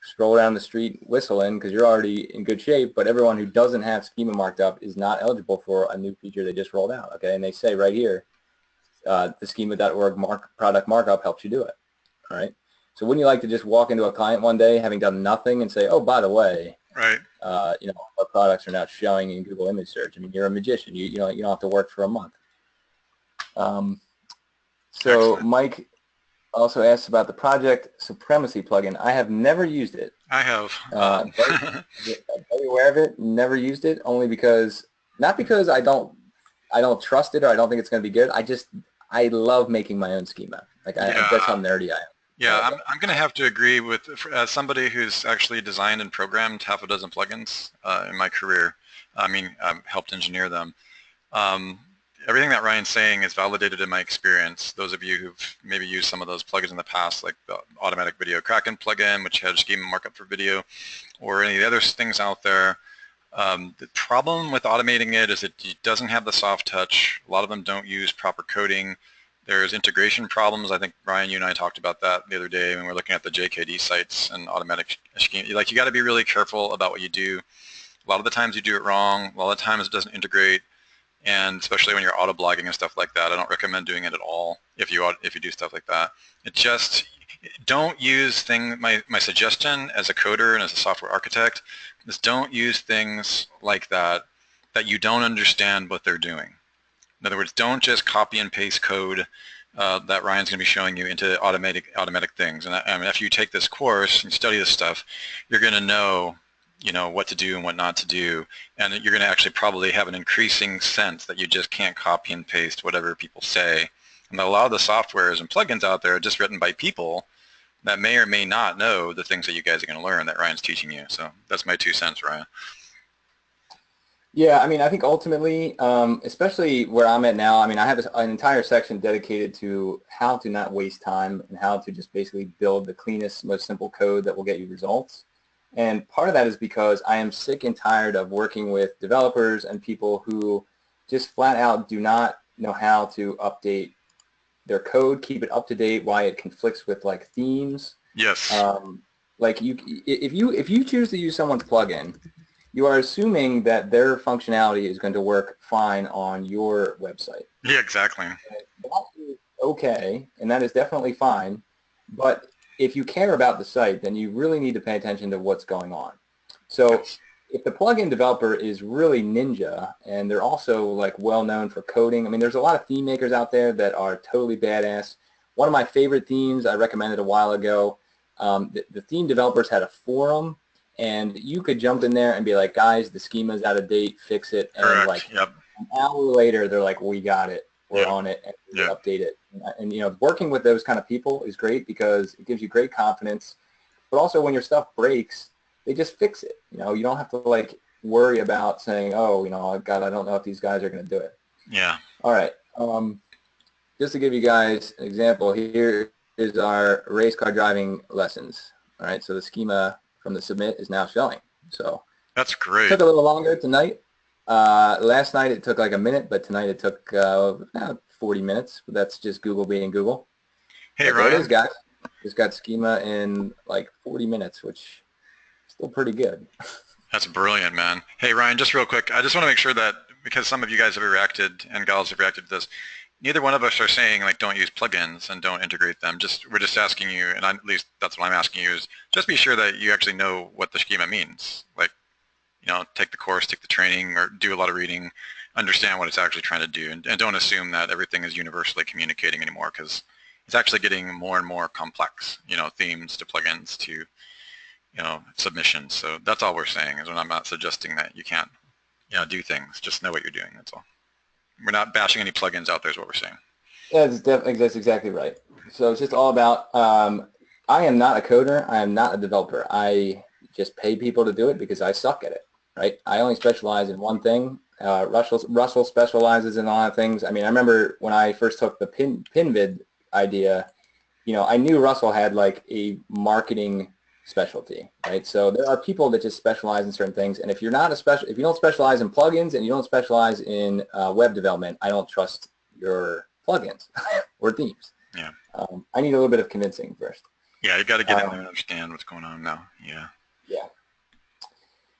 scroll down the street whistling because you're already in good shape, but everyone who doesn't have schema marked up is not eligible for a new feature they just rolled out. Okay, and they say right here, the schema.org product markup helps you do it. All right, so wouldn't you like to just walk into a client one day having done nothing and say, oh, by the way, right, our products are now showing in Google image search. I mean, you're a magician. You don't have to work for a month. So excellent. Mike also asks about the Project Supremacy plugin. I have never used it. I have. Very aware of it. Never used it, only because, not because I don't trust it or I don't think it's going to be good. I love making my own schema. Like that's how nerdy I am. Yeah, I'm going to have to agree with, as somebody who's actually designed and programmed half a dozen plugins in my career. I mean, I've helped engineer them. everything that Ryan's saying is validated in my experience. Those of you who've maybe used some of those plugins in the past, like the automatic video Kraken plugin, which had schema markup for video, or any of the other things out there, the problem with automating it is it doesn't have the soft touch. A lot of them don't use proper coding. There's integration problems. I think, Ryan, you and I talked about that the other day when we were looking at the JKD sites and automatic schema. Like, you got to be really careful about what you do. A lot of the times you do it wrong. A lot of the times it doesn't integrate. And especially when you're auto blogging and stuff like that, I don't recommend doing it at all if you do stuff like that. It just, don't use my suggestion as a coder and as a software architect is don't use things like that you don't understand what they're doing. In other words, don't just copy and paste code that Ryan's going to be showing you into automatic things. And I mean, after you take this course and study this stuff, you're going to know, what to do and what not to do, and you're going to actually probably have an increasing sense that you just can't copy and paste whatever people say. And a lot of the softwares and plugins out there are just written by people that may or may not know the things that you guys are going to learn that Ryan's teaching you. So that's my 2 cents, Ryan. Yeah, I mean, I think ultimately, especially where I'm at now, I mean, I have an entire section dedicated to how to not waste time and how to just basically build the cleanest, most simple code that will get you results. And part of that is because I am sick and tired of working with developers and people who just flat out do not know how to update their code, keep it up to date, why it conflicts with like themes. Yes. Like if you choose to use someone's plugin, you are assuming that their functionality is going to work fine on your website. Yeah, exactly. That is okay, and that is definitely fine. But if you care about the site, then you really need to pay attention to what's going on. So if the plugin developer is really ninja and they're also like well known for coding, I mean, there's a lot of theme makers out there that are totally badass. One of my favorite themes I recommended a while ago, the theme developers had a forum, and you could jump in there and be like, guys, the schema's out of date, fix it. And Correct. like Yep. an hour later, they're like, we got it. We're on it, and we update it. And working with those kind of people is great because it gives you great confidence. But also when your stuff breaks, they just fix it. You don't have to like worry about saying, oh, God, I don't know if these guys are going to do it. Yeah. All right. Just to give you guys an example, here is our race car driving lessons. All right. So the schema from the submit is now showing. So that's great. It took a little longer tonight. Last night it took like a minute, but tonight it took about 40 minutes. That's just Google being Google. Hey, but Ryan. There it is, guys. Just got schema in like 40 minutes, which is still pretty good. That's brilliant, man. Hey, Ryan, just real quick, I just want to make sure that, because some of you guys have reacted and gals have reacted to this, neither one of us are saying like don't use plugins and don't integrate them. We're just asking you, and at least that's what I'm asking you, is just be sure that you actually know what the schema means. Like, take the course, take the training, or do a lot of reading, understand what it's actually trying to do, and don't assume that everything is universally communicating anymore, because it's actually getting more and more complex, themes to plugins to, submissions. So that's all we're saying, is I'm not suggesting that you can't, do things. Just know what you're doing, that's all. We're not bashing any plugins out there is what we're saying. That's exactly right. So it's just all about, I am not a coder, I am not a developer. I just pay people to do it because I suck at it, right? I only specialize in one thing. Russell specializes in a lot of things. I mean, I remember when I first took the PinVid idea, I knew Russell had like a marketing specialty, right? So there are people that just specialize in certain things, and if you're not if you don't specialize in plugins and you don't specialize in web development, I don't trust your plugins or themes. Yeah. I need a little bit of convincing first. Yeah, you got to get in there and understand what's going on now. Yeah. Yeah.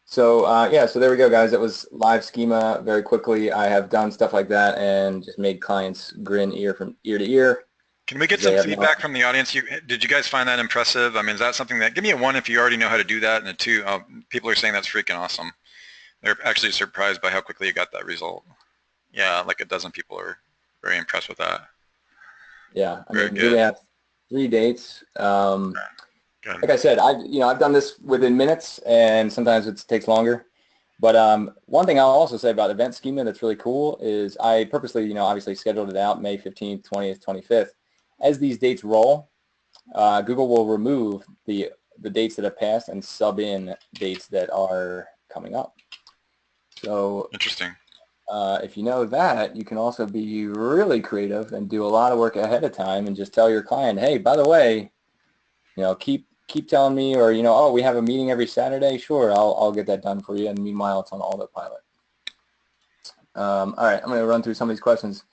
So so there we go, guys. That was live schema very quickly. I have done stuff like that and just made clients grin from ear to ear. Can we get some feedback from the audience? Did you guys find that impressive? I mean, is that something that, give me a 1 if you already know how to do that, and a 2, people are saying that's freaking awesome. They're actually surprised by how quickly you got that result. Yeah, like a dozen people are very impressed with that. Yeah, I mean, we have 3 dates. Like I said, I've done this within minutes, and sometimes it takes longer. But one thing I'll also say about event schema that's really cool is I purposely, obviously scheduled it out May 15th, 20th, 25th. As these dates roll, Google will remove the dates that have passed and sub in dates that are coming up. So interesting. if you know that, you can also be really creative and do a lot of work ahead of time and just tell your client, hey, by the way, keep telling me, or, oh, we have a meeting every Saturday. Sure, I'll get that done for you. And meanwhile, it's on autopilot. All right, I'm going to run through some of these questions.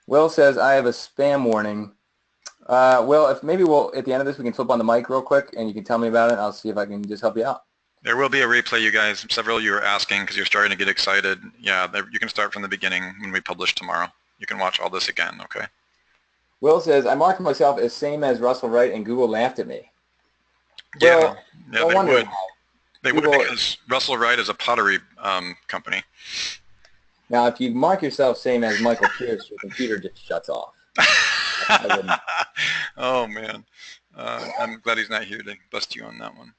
Will says, I have a spam warning. Will, if maybe at the end of this, we can flip on the mic real quick and you can tell me about it. I'll see if I can just help you out. There will be a replay, you guys. Several of you are asking because you're starting to get excited. Yeah, you can start from the beginning when we publish tomorrow. You can watch all this again, okay? Will says, I marked myself as same as Russell Wright and Google laughed at me. Yeah, Well, yeah, no they wonder would. how. They would, Google, because Russell Wright is a pottery company. Now, if you mark yourself same as Michael Pierce, your computer just shuts off. Oh, man. I'm glad he's not here to bust you on that one.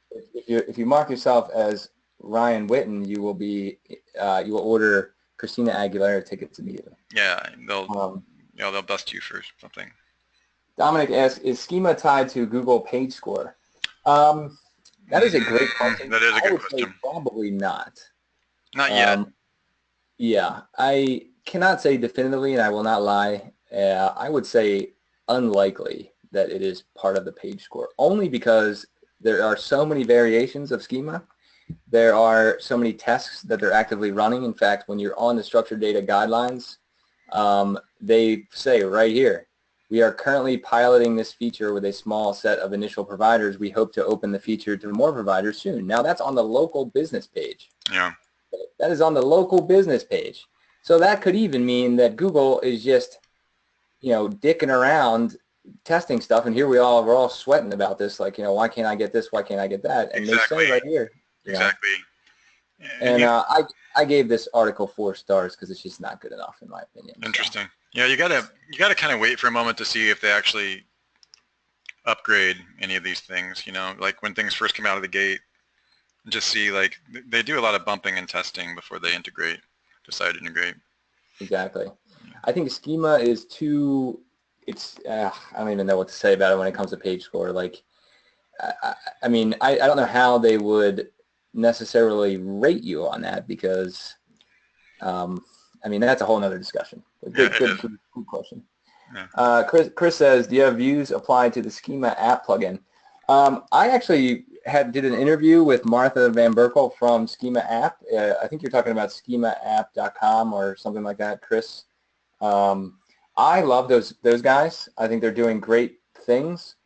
If you mark yourself as Ryan Witten, you will order Christina Aguilera tickets immediately. Yeah, they'll bust you for something. Dominic asks, is Schema tied to Google Page Score? That is a great question. That is a good I would question. say probably not. Not yet. Yeah, I cannot say definitively, and I will not lie. I would say unlikely that it is part of the page score, only because there are so many variations of Schema. There are so many tests that they're actively running. In fact, when you're on the structured data guidelines, they say right here, we are currently piloting this feature with a small set of initial providers. We hope to open the feature to more providers soon. Now, that's on the local business page. Yeah. That is on the local business page. So that could even mean that Google is just, dicking around testing stuff, and here we're all sweating about this, like, why can't I get this? Why can't I get that? And Exactly. they say right here. Exactly. And I gave this article 4 stars because it's just not good enough, in my opinion. Interesting. So. Yeah, you gotta kind of wait for a moment to see if they actually upgrade any of these things. Like when things first come out of the gate, just see, like, they do a lot of bumping and testing before they decide to integrate. Exactly. I think Schema is too. I don't even know what to say about it when it comes to page score. Like, I mean, I don't know how they would necessarily rate you on that because, I mean, that's a whole other discussion. Good question. Yeah. Chris says, do you have views applied to the Schema app plugin? I actually did an interview with Martha Van Berkel from Schema app. I think you're talking about schemaapp.com or something like that, Chris. I love those guys. I think they're doing great things.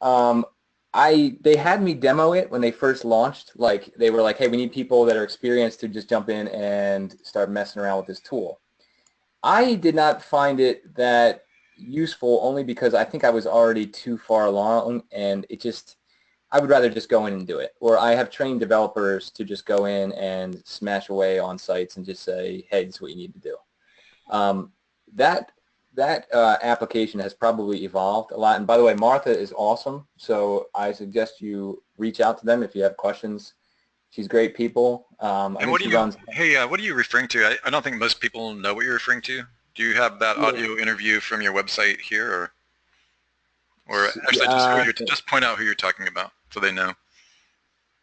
They had me demo it when they first launched. Like, they were like, hey, we need people that are experienced to just jump in and start messing around with this tool. I did not find it that useful, only because I think I was already too far along, and I would rather just go in and do it. Or I have trained developers to just go in and smash away on sites and just say, hey, this is what you need to do. That application has probably evolved a lot. And by the way, Martha is awesome, so I suggest you reach out to them if you have questions. She's great people. And what are you referring to? I don't think most people know what you're referring to. Do you have that audio interview from your website here, or actually just point out who you're talking about so they know?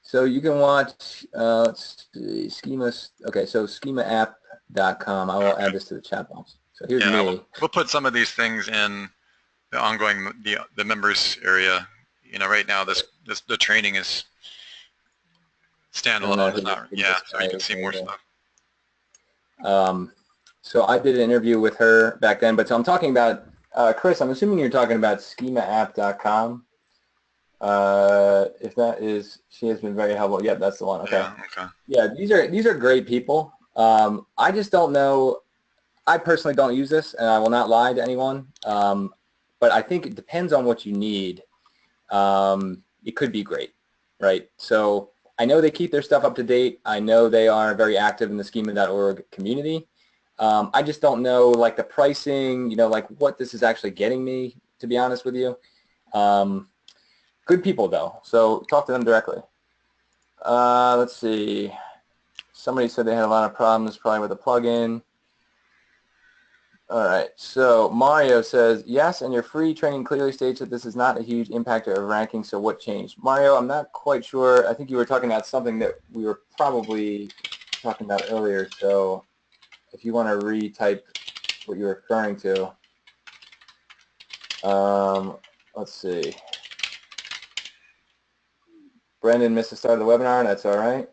So you can watch let's see, Schema. Okay, so schemaapp.com. I will add this to the chat box. So here's me. We'll put some of these things in the ongoing the members area. Right now the training is standalone. It's not, so you can see more stuff. So I did an interview with her back then, but so I'm talking about Chris. I'm assuming you're talking about schemaapp.com. If that is, she has been very helpful. Yep, that's the one. Okay. Yeah, okay. Yeah, these are great people. I just don't know. I personally don't use this, and I will not lie to anyone. But I think it depends on what you need. It could be great, right? So I know they keep their stuff up to date. I know they are very active in the schema.org community. I just don't know, like, the pricing, like what this is actually getting me, to be honest with you. Good people, though, so talk to them directly. Let's see. Somebody said they had a lot of problems probably with the plugin. All right, so Mario says, yes, and your free training clearly states that this is not a huge impactor of ranking, so what changed? Mario, I'm not quite sure. I think you were talking about something that we were probably talking about earlier, so if you want to retype what you're referring to, let's see. Brendan missed the start of the webinar. That's all right.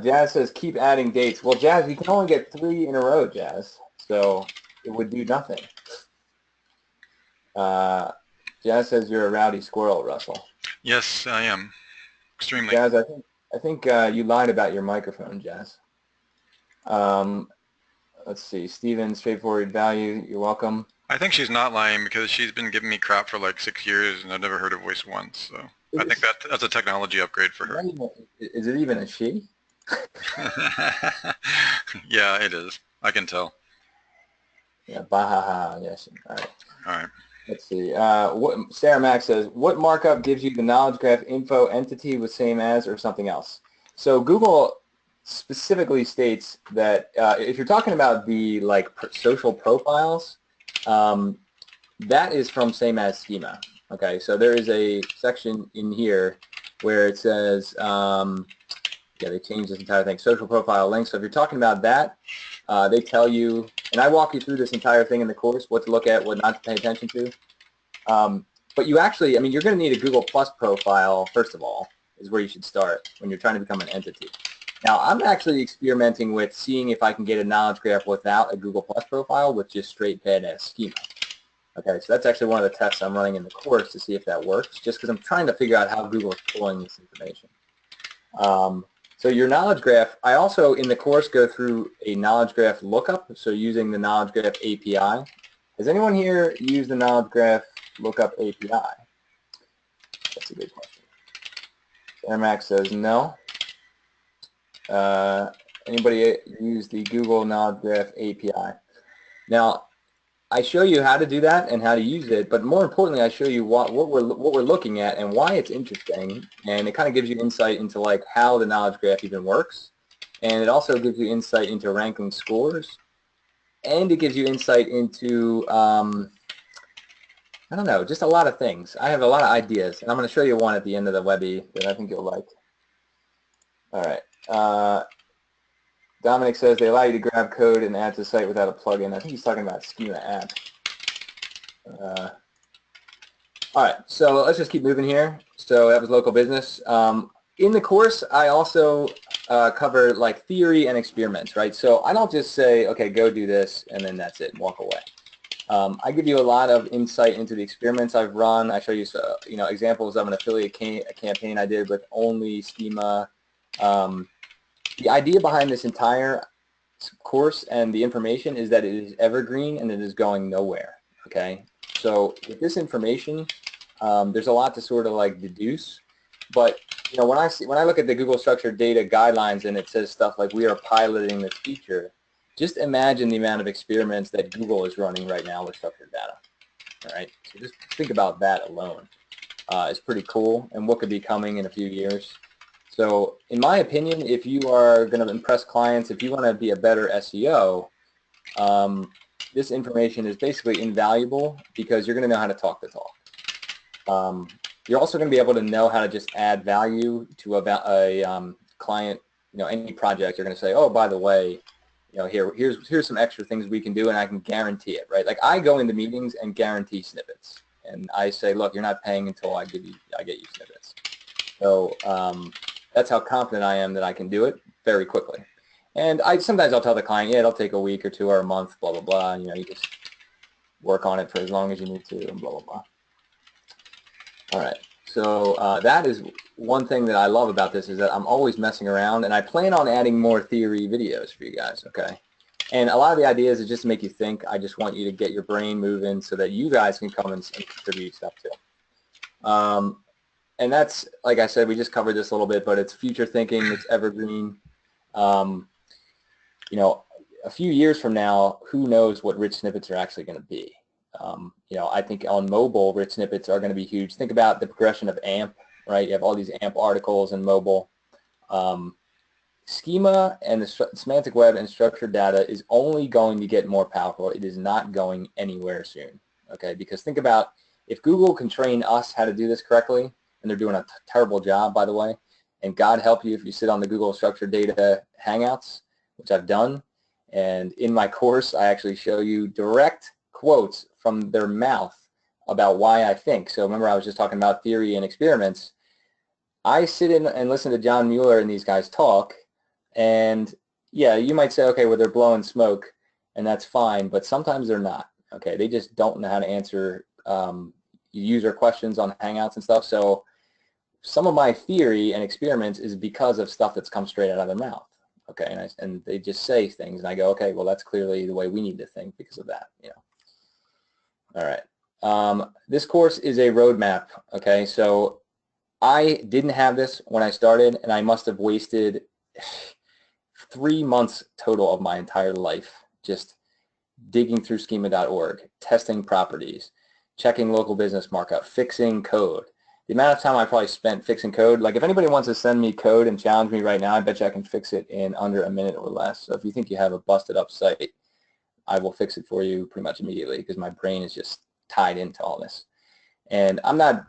Jazz says keep adding dates. Well, Jazz, you can only get 3 in a row, Jazz. So it would do nothing. Jazz says you're a rowdy squirrel, Russell. Yes, I am. Extremely. Jazz, I think you lied about your microphone, Jazz. Let's see. Steven, straightforward value. You're welcome. I think she's not lying because she's been giving me crap for like 6 years and I've never heard her voice once. So I think that's a technology upgrade for her. Is it even a she? Yeah, it is. I can tell. Yeah, bahaha. Yes. All right. All right. Let's see. What Sarah Mack says, what markup gives you the knowledge graph info entity with same as or something else? So Google specifically states that if you're talking about the social profiles, that is from same as schema. Okay, so there is a section in here where it says, yeah, they changed this entire thing, social profile links. So if you're talking about that, they tell you, and I walk you through this entire thing in the course, what to look at, what not to pay attention to. But you actually, I mean, you're going to need a Google Plus profile, first of all, is where you should start when you're trying to become an entity. Now, I'm actually experimenting with seeing if I can get a knowledge graph without a Google Plus profile with just straight badass schema. Okay, so that's actually one of the tests I'm running in the course to see if that works, just because I'm trying to figure out how Google is pulling this information. So your knowledge graph, I also in the course go through a knowledge graph lookup, so using the knowledge graph API. Has anyone here used the knowledge graph lookup API? That's a good question. Max says no. Anybody use the Google knowledge graph API? Now, I show you how to do that and how to use it, but more importantly, I show you what we're looking at and why it's interesting, and it kind of gives you insight into like how the knowledge graph even works, and it also gives you insight into ranking scores, and it gives you insight into I don't know, just a lot of things. I have a lot of ideas, and I'm going to show you one at the end of the Webby that I think you'll like. All right. Dominic says they allow you to grab code and add to the site without a plugin. I think he's talking about Schema app. All right, so let's just keep moving here. So that was local business. In the course, I also cover like theory and experiments, right? So I don't just say, okay, go do this, and then that's it, and walk away. I give you a lot of insight into the experiments I've run. I show you, examples of an affiliate campaign I did with only Schema. The idea behind this entire course and the information is that it is evergreen and it is going nowhere, okay? So with this information, there's a lot to sort of like deduce, but when I look at the Google Structured Data guidelines and it says stuff like we are piloting this feature, just imagine the amount of experiments that Google is running right now with structured data, all right? So just think about that alone. It's pretty cool and what could be coming in a few years. So in my opinion, if you are going to impress clients, if you want to be a better SEO, this information is basically invaluable because you're going to know how to talk the talk. You're also going to be able to know how to just add value to a client, any project. You're going to say, oh, by the way, here's some extra things we can do, and I can guarantee it, right? Like I go into meetings and guarantee snippets, and I say, look, you're not paying until I get you snippets. So that's how confident I am that I can do it very quickly. And sometimes I'll tell the client, yeah, it'll take a week or two or a month, blah, blah, blah. You just work on it for as long as you need to, and blah, blah, blah. All right. So that is one thing that I love about this is that I'm always messing around, and I plan on adding more theory videos for you guys, okay? And a lot of the ideas is just to make you think. I just want you to get your brain moving so that you guys can come and contribute stuff too. And that's, like I said, we just covered this a little bit, but it's future thinking, it's evergreen. A few years from now, who knows what rich snippets are actually going to be. I think on mobile, rich snippets are going to be huge. Think about the progression of AMP, right? You have all these AMP articles in mobile. Schema and the semantic web and structured data is only going to get more powerful. It is not going anywhere soon, okay? Because think about if Google can train us how to do this correctly, and they're doing a terrible job, by the way, and God help you if you sit on the Google Structured Data Hangouts, which I've done, And in my course, I actually show you direct quotes from their mouth about why I think. So remember, I was just talking about theory and experiments. I sit in and listen to John Mueller and these guys talk, and yeah, you might say, okay, well, they're blowing smoke, and that's fine, but sometimes they're not. Okay, they just don't know how to answer user questions on Hangouts and stuff. So some of my theory and experiments is because of stuff that's come straight out of their mouth. Okay, and they just say things, and I go, okay, well, that's clearly the way we need to think because of that. You know. All right. This course is a roadmap. Okay, so I didn't have this when I started, and I must have wasted 3 months total of my entire life just digging through schema.org, testing properties, checking local business markup, fixing code. The amount of time I probably spent fixing code, like if anybody wants to send me code and challenge me right now, I bet you I can fix it in under a minute or less. So if you think you have a busted up site, I will fix it for you pretty much immediately because my brain is just tied into all this. And I'm not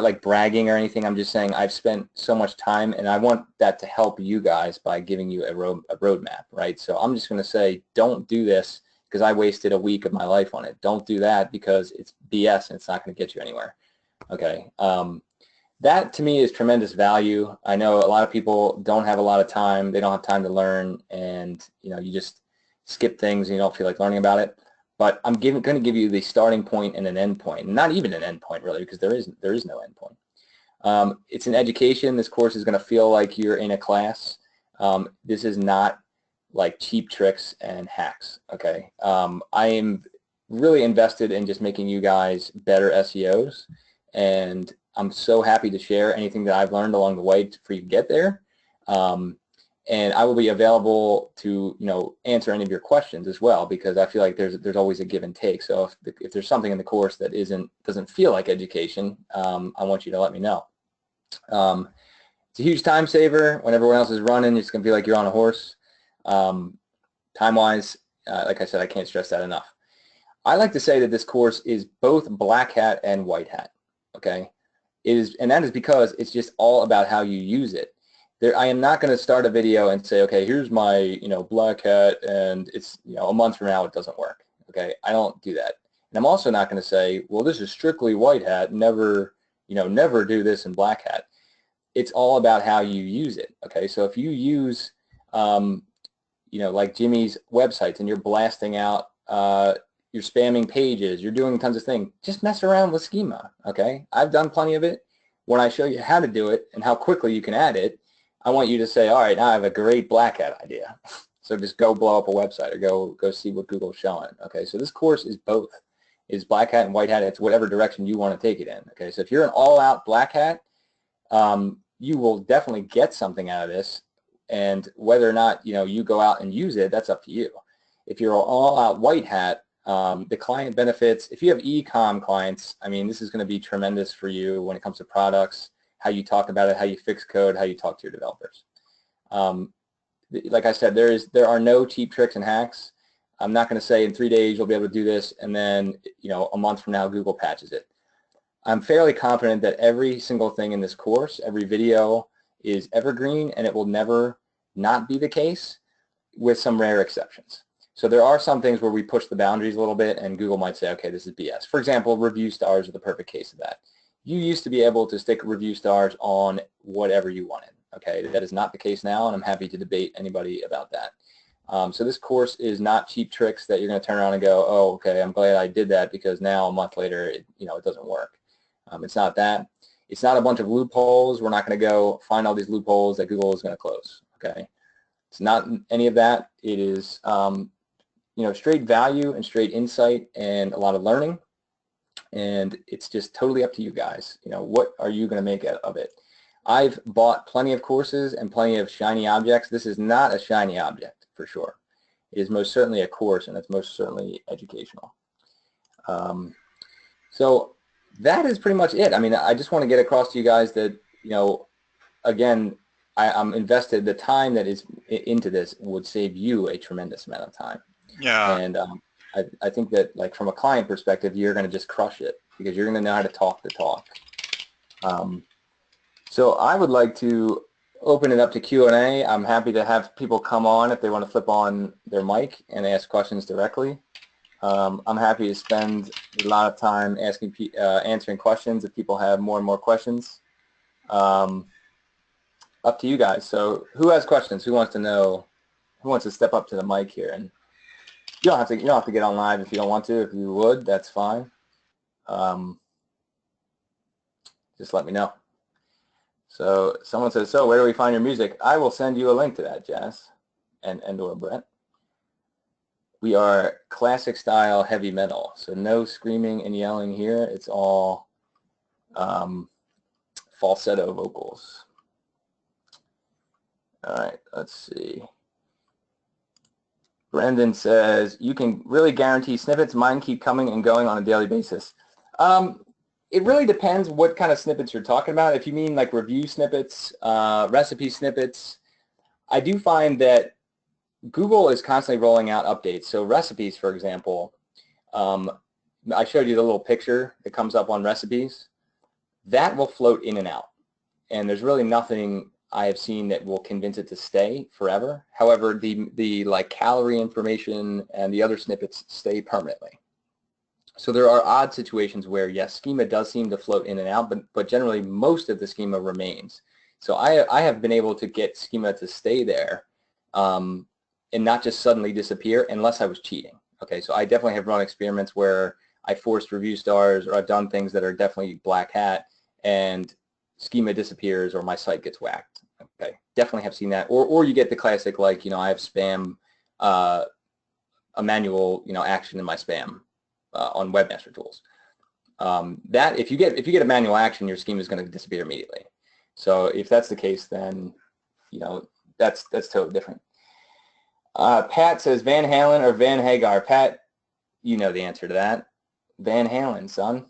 like bragging or anything. I'm just saying I've spent so much time, and I want that to help you guys by giving you a roadmap, right? So I'm just going to say, don't do this because I wasted a week of my life on it. Don't do that because it's BS and it's not going to get you anywhere. Okay. That to me is tremendous value. I know a lot of people don't have a lot of time. They don't have time to learn, and you know, you just skip things and you don't feel like learning about it. But I'm going to give you the starting point and an end point. Not even an end point really, because there is no end point. It's an education. This course is going to feel like you're in a class. This is not like cheap tricks and hacks. Okay. I am really invested in just making you guys better SEOs, and I'm so happy to share anything that I've learned along the way for you to get there. And I will be available to, you know, answer any of your questions as well, because I feel like there's always a give and take. So if there's something in the course that doesn't feel like education, I want you to let me know. It's a huge time saver. When everyone else is running, it's going to feel like you're on a horse. Time-wise, like I said, I can't stress that enough. I like to say that this course is both black hat and white hat. Okay, and that is because it's just all about how you use it. I am not going to start a video and say, okay, here's my, you know, black hat, and it's, you know, a month from now it doesn't work. Okay, I don't do that. And I'm also not going to say, well, this is strictly white hat. Never, you know, never do this in black hat. It's all about how you use it. Okay, so if you use, you know, like Jimmy's websites, and you're blasting out, you're spamming pages, you're doing tons of things, just mess around with schema. Okay, I've done plenty of it. When I show you how to do it and how quickly you can add it, I want you to say, all right, now I have a great black hat idea. So just go blow up a website or go see what Google's showing. Okay, so this course is both. Is black hat and white hat. It's whatever direction you want to take it in. Okay, so if you're an all-out black hat, you will definitely get something out of this. And whether or not, you know, you go out and use it, that's up to you. If you're all-out white hat, the client benefits. If you have e-com clients, I mean, this is going to be tremendous for you when it comes to products, how you talk about it, how you fix code, how you talk to your developers. Like I said, there are no cheap tricks and hacks. I'm not going to say in 3 days you'll be able to do this, and then, you know, a month from now Google patches it. I'm fairly confident that every single thing in this course, every video is evergreen, and it will never not be the case, with some rare exceptions. So there are some things where we push the boundaries a little bit, and Google might say, okay, this is BS. For example, review stars are the perfect case of that. You used to be able to stick review stars on whatever you wanted. Okay, that is not the case now, and I'm happy to debate anybody about that. So this course is not cheap tricks that you're going to turn around and go, oh, okay, I'm glad I did that because now a month later, it doesn't work. It's not that. It's not a bunch of loopholes. We're not going to go find all these loopholes that Google is going to close. Okay, it's not any of that. It is straight value and straight insight and a lot of learning. And it's just totally up to you guys. What are you going to make of it? I've bought plenty of courses and plenty of shiny objects. This is not a shiny object for sure. It is most certainly a course, and it's most certainly educational. So that is pretty much it. I mean, I just want to get across to you guys that, again, I'm invested. The time that is into this would save you a tremendous amount of time. Yeah. And I think that, like, from a client perspective, you're going to just crush it because you're going to know how to talk the talk. So I would like to open it up to Q&A. I'm happy to have people come on if they want to flip on their mic and ask questions directly. I'm happy to spend a lot of time answering questions if people have more and more questions. Up to you guys. So who has questions? Who wants to know? Who wants to step up to the mic here? And you don't have to get on live if you don't want to. If you would, that's fine. Just let me know. So someone says, so where do we find your music? I will send you a link to that, Jazz and or Brett. We are classic style heavy metal, so no screaming and yelling here. It's all falsetto vocals. All right, let's see. Brendan says, you can really guarantee snippets. Mine keep coming and going on a daily basis. It really depends what kind of snippets you're talking about. If you mean like review snippets, recipe snippets, I do find that Google is constantly rolling out updates. So recipes, for example, I showed you the little picture that comes up on recipes. That will float in and out. And there's really nothing I have seen that will convince it to stay forever. However, the like calorie information and the other snippets stay permanently. So there are odd situations where, yes, schema does seem to float in and out, but generally most of the schema remains. So I have been able to get schema to stay there and not just suddenly disappear unless I was cheating. Okay, so I definitely have run experiments where I forced review stars, or I've done things that are definitely black hat, and schema disappears or my site gets whacked. Okay, definitely have seen that. Or you get the classic, like, I have spam, a manual, action in my spam on Webmaster Tools. That if you get a manual action, your schema is going to disappear immediately. So if that's the case, then that's totally different. Pat says Van Halen or Van Hagar. Pat, you know the answer to that. Van Halen, son.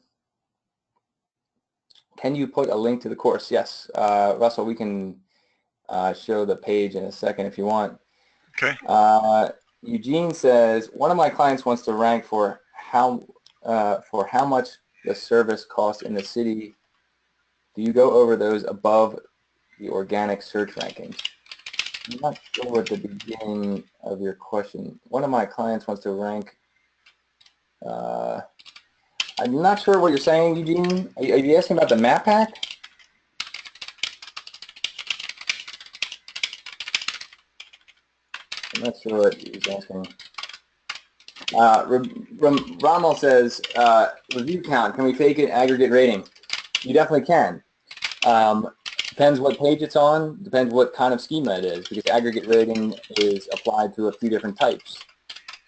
Can you put a link to the course? Yes, Russell, we can show the page in a second if you want. Okay. Eugene says, one of my clients wants to rank for how much the service costs in the city. Do you go over those above the organic search rankings? I'm not sure at the beginning of your question. One of my clients wants to rank. I'm not sure what you're saying, Eugene. Are you asking about the map pack? I'm not sure what he's asking. Rommel says, review count, can we fake it aggregate rating? You definitely can. Depends what page it's on, depends what kind of schema it is, because aggregate rating is applied to a few different types.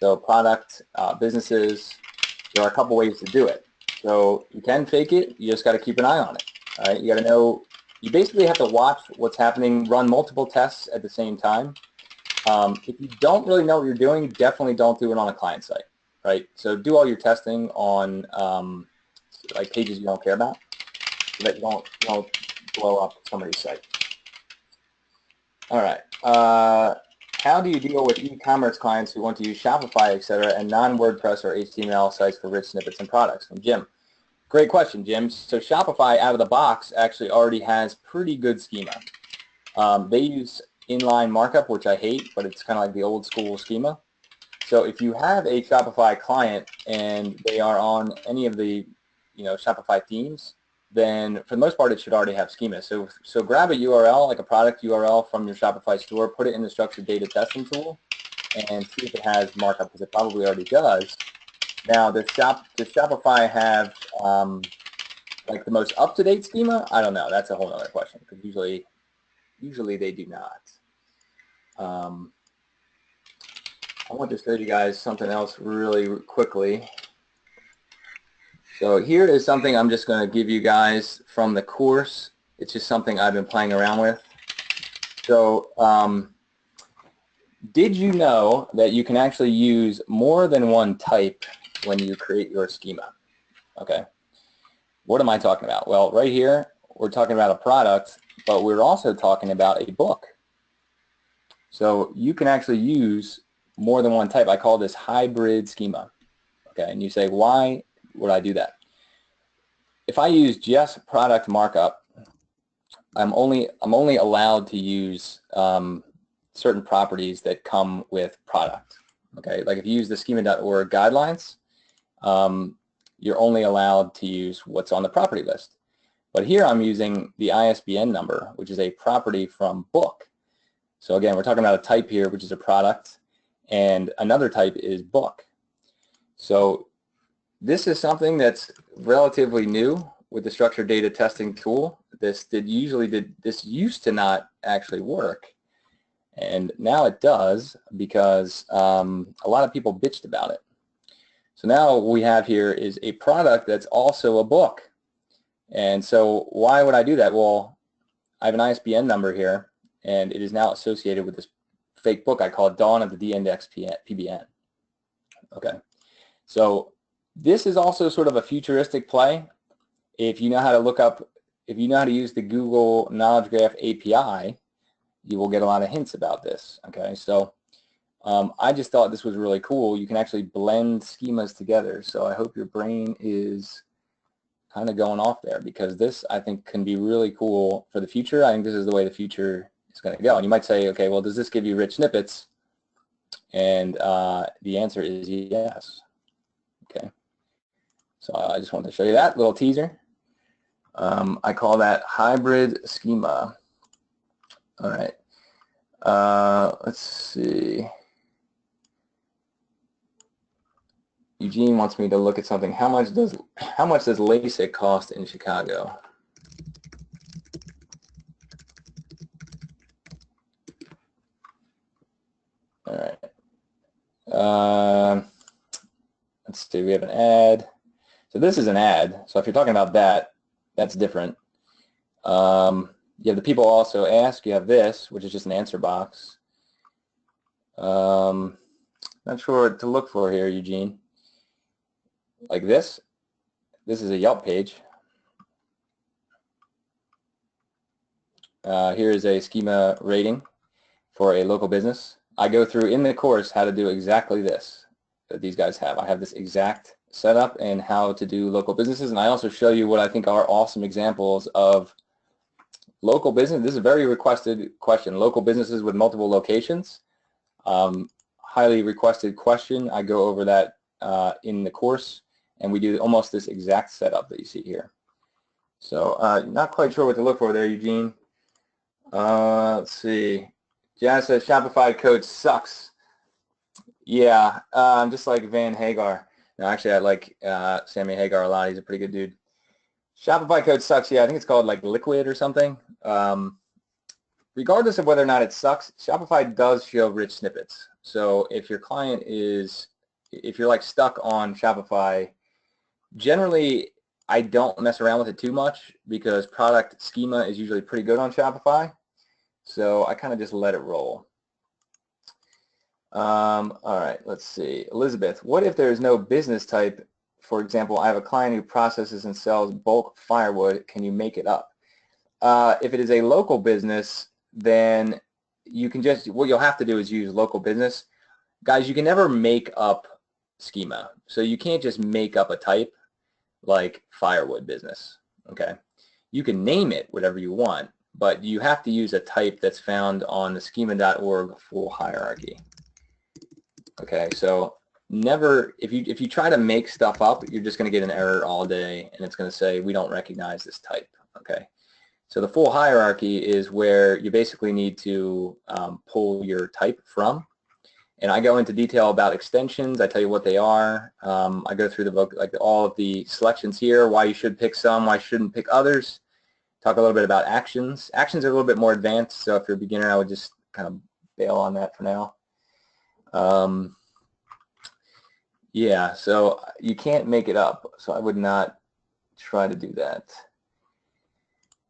So product, businesses, there are a couple ways to do it. So you can fake it, you just got to keep an eye on it. All right, you got to know, you basically have to watch what's happening, run multiple tests at the same time. If you don't really know what you're doing, definitely don't do it on a client site, right? So do all your testing on like pages you don't care about, so that you don't blow up somebody's site. All right. How do you deal with e-commerce clients who want to use Shopify, etc., and non-WordPress or HTML sites for rich snippets and products? From Jim. Great question, Jim. So Shopify out of the box actually already has pretty good schema. They use inline markup, which I hate, but it's kind of like the old school schema. So if you have a Shopify client and they are on any of the Shopify themes, then for the most part it should already have schema. So grab a URL, like a product URL from your Shopify store, put it in the structured data testing tool, and see if it has markup, because it probably already does. Now, does Shopify have like the most up-to-date schema? I don't know. That's a whole other question, because usually they do not. I want to show you guys something else really quickly. So here is something I'm just going to give you guys from the course. It's just something I've been playing around with. So did you know that you can actually use more than one type when you create your schema? Okay. What am I talking about? Well, right here, we're talking about a product, but we're also talking about a book. So you can actually use more than one type. I call this hybrid schema. Okay, and you say, why would I do that? If I use just product markup, I'm only allowed to use certain properties that come with product. Okay, like if you use the schema.org guidelines, you're only allowed to use what's on the property list. But here I'm using the ISBN number, which is a property from book. So again, we're talking about a type here, which is a product, and another type is book. So this is something that's relatively new with the structured data testing tool. This used to not actually work, and now it does because a lot of people bitched about it. So now what we have here is a product that's also a book. And so why would I do that? Well, I have an ISBN number here, and it is now associated with this fake book. I call it Dawn of the D-Index PBN. Okay, so this is also sort of a futuristic play. If you know how to look up, if you know how to use the Google Knowledge Graph API, you will get a lot of hints about this. Okay, so I just thought this was really cool. You can actually blend schemas together. So I hope your brain is kind of going off there, because this, I think, can be really cool for the future. I think this is the way the future is going to go. And you might say, okay, well, does this give you rich snippets? And the answer is yes. Okay. So I just wanted to show you that little teaser. I call that hybrid schema. All right. Let's see. Eugene wants me to look at something. How much does LASIK cost in Chicago? All right. Let's see. We have an ad. So this is an ad. So if you're talking about that, that's different. You have the people also ask. You have this, which is just an answer box. Not sure what to look for here, Eugene. Like this. This is a Yelp page. Here is a schema rating for a local business. I go through in the course how to do exactly this that these guys have. I have this exact setup and how to do local businesses, and I also show you what I think are awesome examples of local business. This is a very requested question. Local businesses with multiple locations. Highly requested question. I go over that in the course, and we do almost this exact setup that you see here. So not quite sure what to look for there, Eugene. Let's see. Jazz says Shopify code sucks. Yeah, just like Van Hagar. No, actually, I like Sammy Hagar a lot. He's a pretty good dude. Shopify code sucks. Yeah, I think it's called like Liquid or something. Regardless of whether or not it sucks, Shopify does show rich snippets. So if your client is, if you're like stuck on Shopify, generally I don't mess around with it too much because product schema is usually pretty good on Shopify. So I kind of just let it roll. All right, let's see. Elizabeth, what if there is no business type? For example, I have a client who processes and sells bulk firewood. Can you make it up? If it is a local business, then you can just, what you'll have to do is use local business. Guys, you can never make up schema. So you can't just make up a type like firewood business, okay? You can name it whatever you want, but you have to use a type that's found on the schema.org full hierarchy. Okay, so never, if you try to make stuff up, you're just going to get an error all day, and it's going to say, we don't recognize this type, okay? So the full hierarchy is where you basically need to pull your type from. And I go into detail about extensions. I tell you what they are. I go through the book, like all of the selections here, why you should pick some, why you shouldn't pick others. Talk a little bit about actions. Actions are a little bit more advanced, so if you're a beginner, I would just kind of bail on that for now. Yeah, so you can't make it up, so I would not try to do that.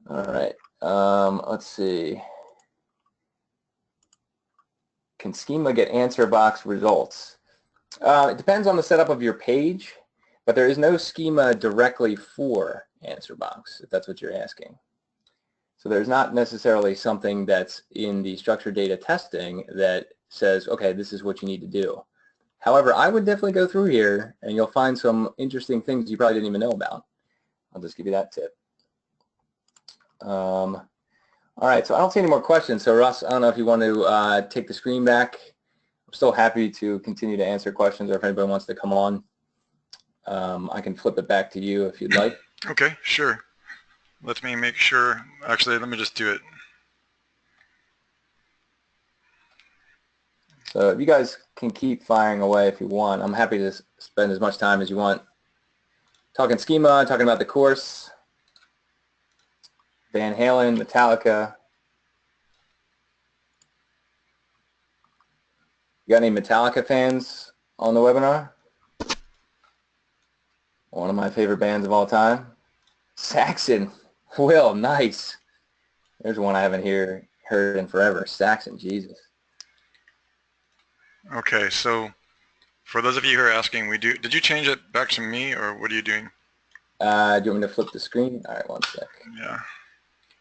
All right, let's see. Can schema get answer box results? It depends on the setup of your page, but there is no schema directly for answer box, if that's what you're asking. So there's not necessarily something that's in the structured data testing that says, okay, this is what you need to do. However, I would definitely go through here and you'll find some interesting things you probably didn't even know about. I'll just give you that tip. All right, so I don't see any more questions. So Russ, I don't know if you want to take the screen back. I'm still happy to continue to answer questions, or if anybody wants to come on, I can flip it back to you if you'd like. Okay, sure. Let me make sure. Actually, let me just do it. So if you guys can keep firing away if you want, I'm happy to spend as much time as you want talking schema, talking about the course, Van Halen, Metallica. You got any Metallica fans on the webinar? One of my favorite bands of all time. Saxon. Will, nice. There's one I haven't heard in forever. Saxon, Jesus. Okay, so for those of you who are asking, did you change it back to me, or what are you doing? Do you want me to flip the screen? All right, one sec. Yeah.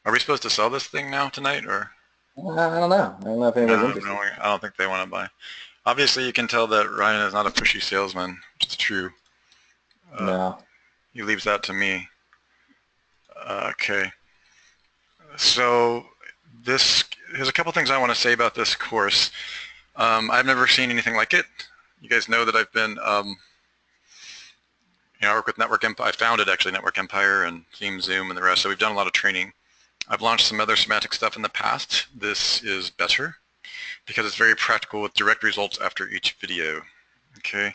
Are we supposed to sell this thing now tonight, or? I don't know. I don't know if anybody's No, interested. no, I don't think they want to buy. Obviously, you can tell that Ryan is not a pushy salesman, which is true. No. He leaves that to me. Okay. So here's a couple things I want to say about this course. I've never seen anything like it. You guys know that I've been, I work with Network Empire. I founded actually Network Empire and Team Zoom and the rest. So we've done a lot of training. I've launched some other semantic stuff in the past. This is better because it's very practical with direct results after each video. Okay.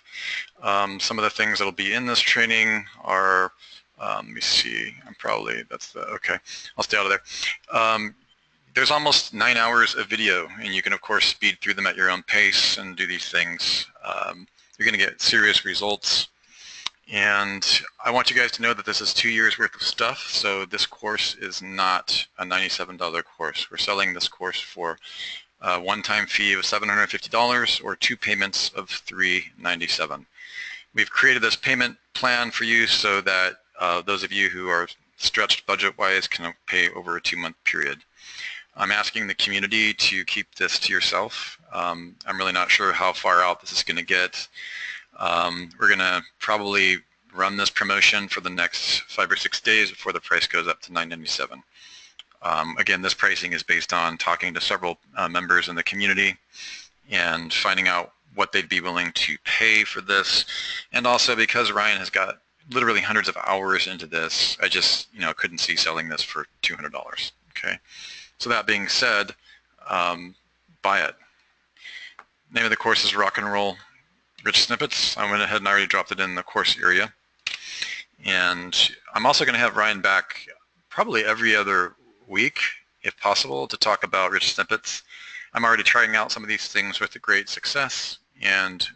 Some of the things that'll be in this training are, let me see, okay, I'll stay out of there. There's almost 9 hours of video, and you can of course speed through them at your own pace and do these things. You're going to get serious results. And I want you guys to know that this is 2 years worth of stuff, so this course is not a $97 course. We're selling this course for a one-time fee of $750 or 2 payments of $397. We've created this payment plan for you so that those of you who are stretched budget-wise can pay over a 2-month period. I'm asking the community to keep this to yourself. I'm really not sure how far out this is going to get. We're going to probably run this promotion for the next 5 or 6 days before the price goes up to $997. Again, this pricing is based on talking to several members in the community and finding out what they'd be willing to pay for this. And also because Ryan has got literally hundreds of hours into this, I just couldn't see selling this for $200. Okay. So that being said, buy it. Name of the course is Rock and Roll Rich Snippets. I went ahead and already dropped it in the course area. And I'm also going to have Ryan back probably every other week, if possible, to talk about rich snippets. I'm already trying out some of these things with great success, and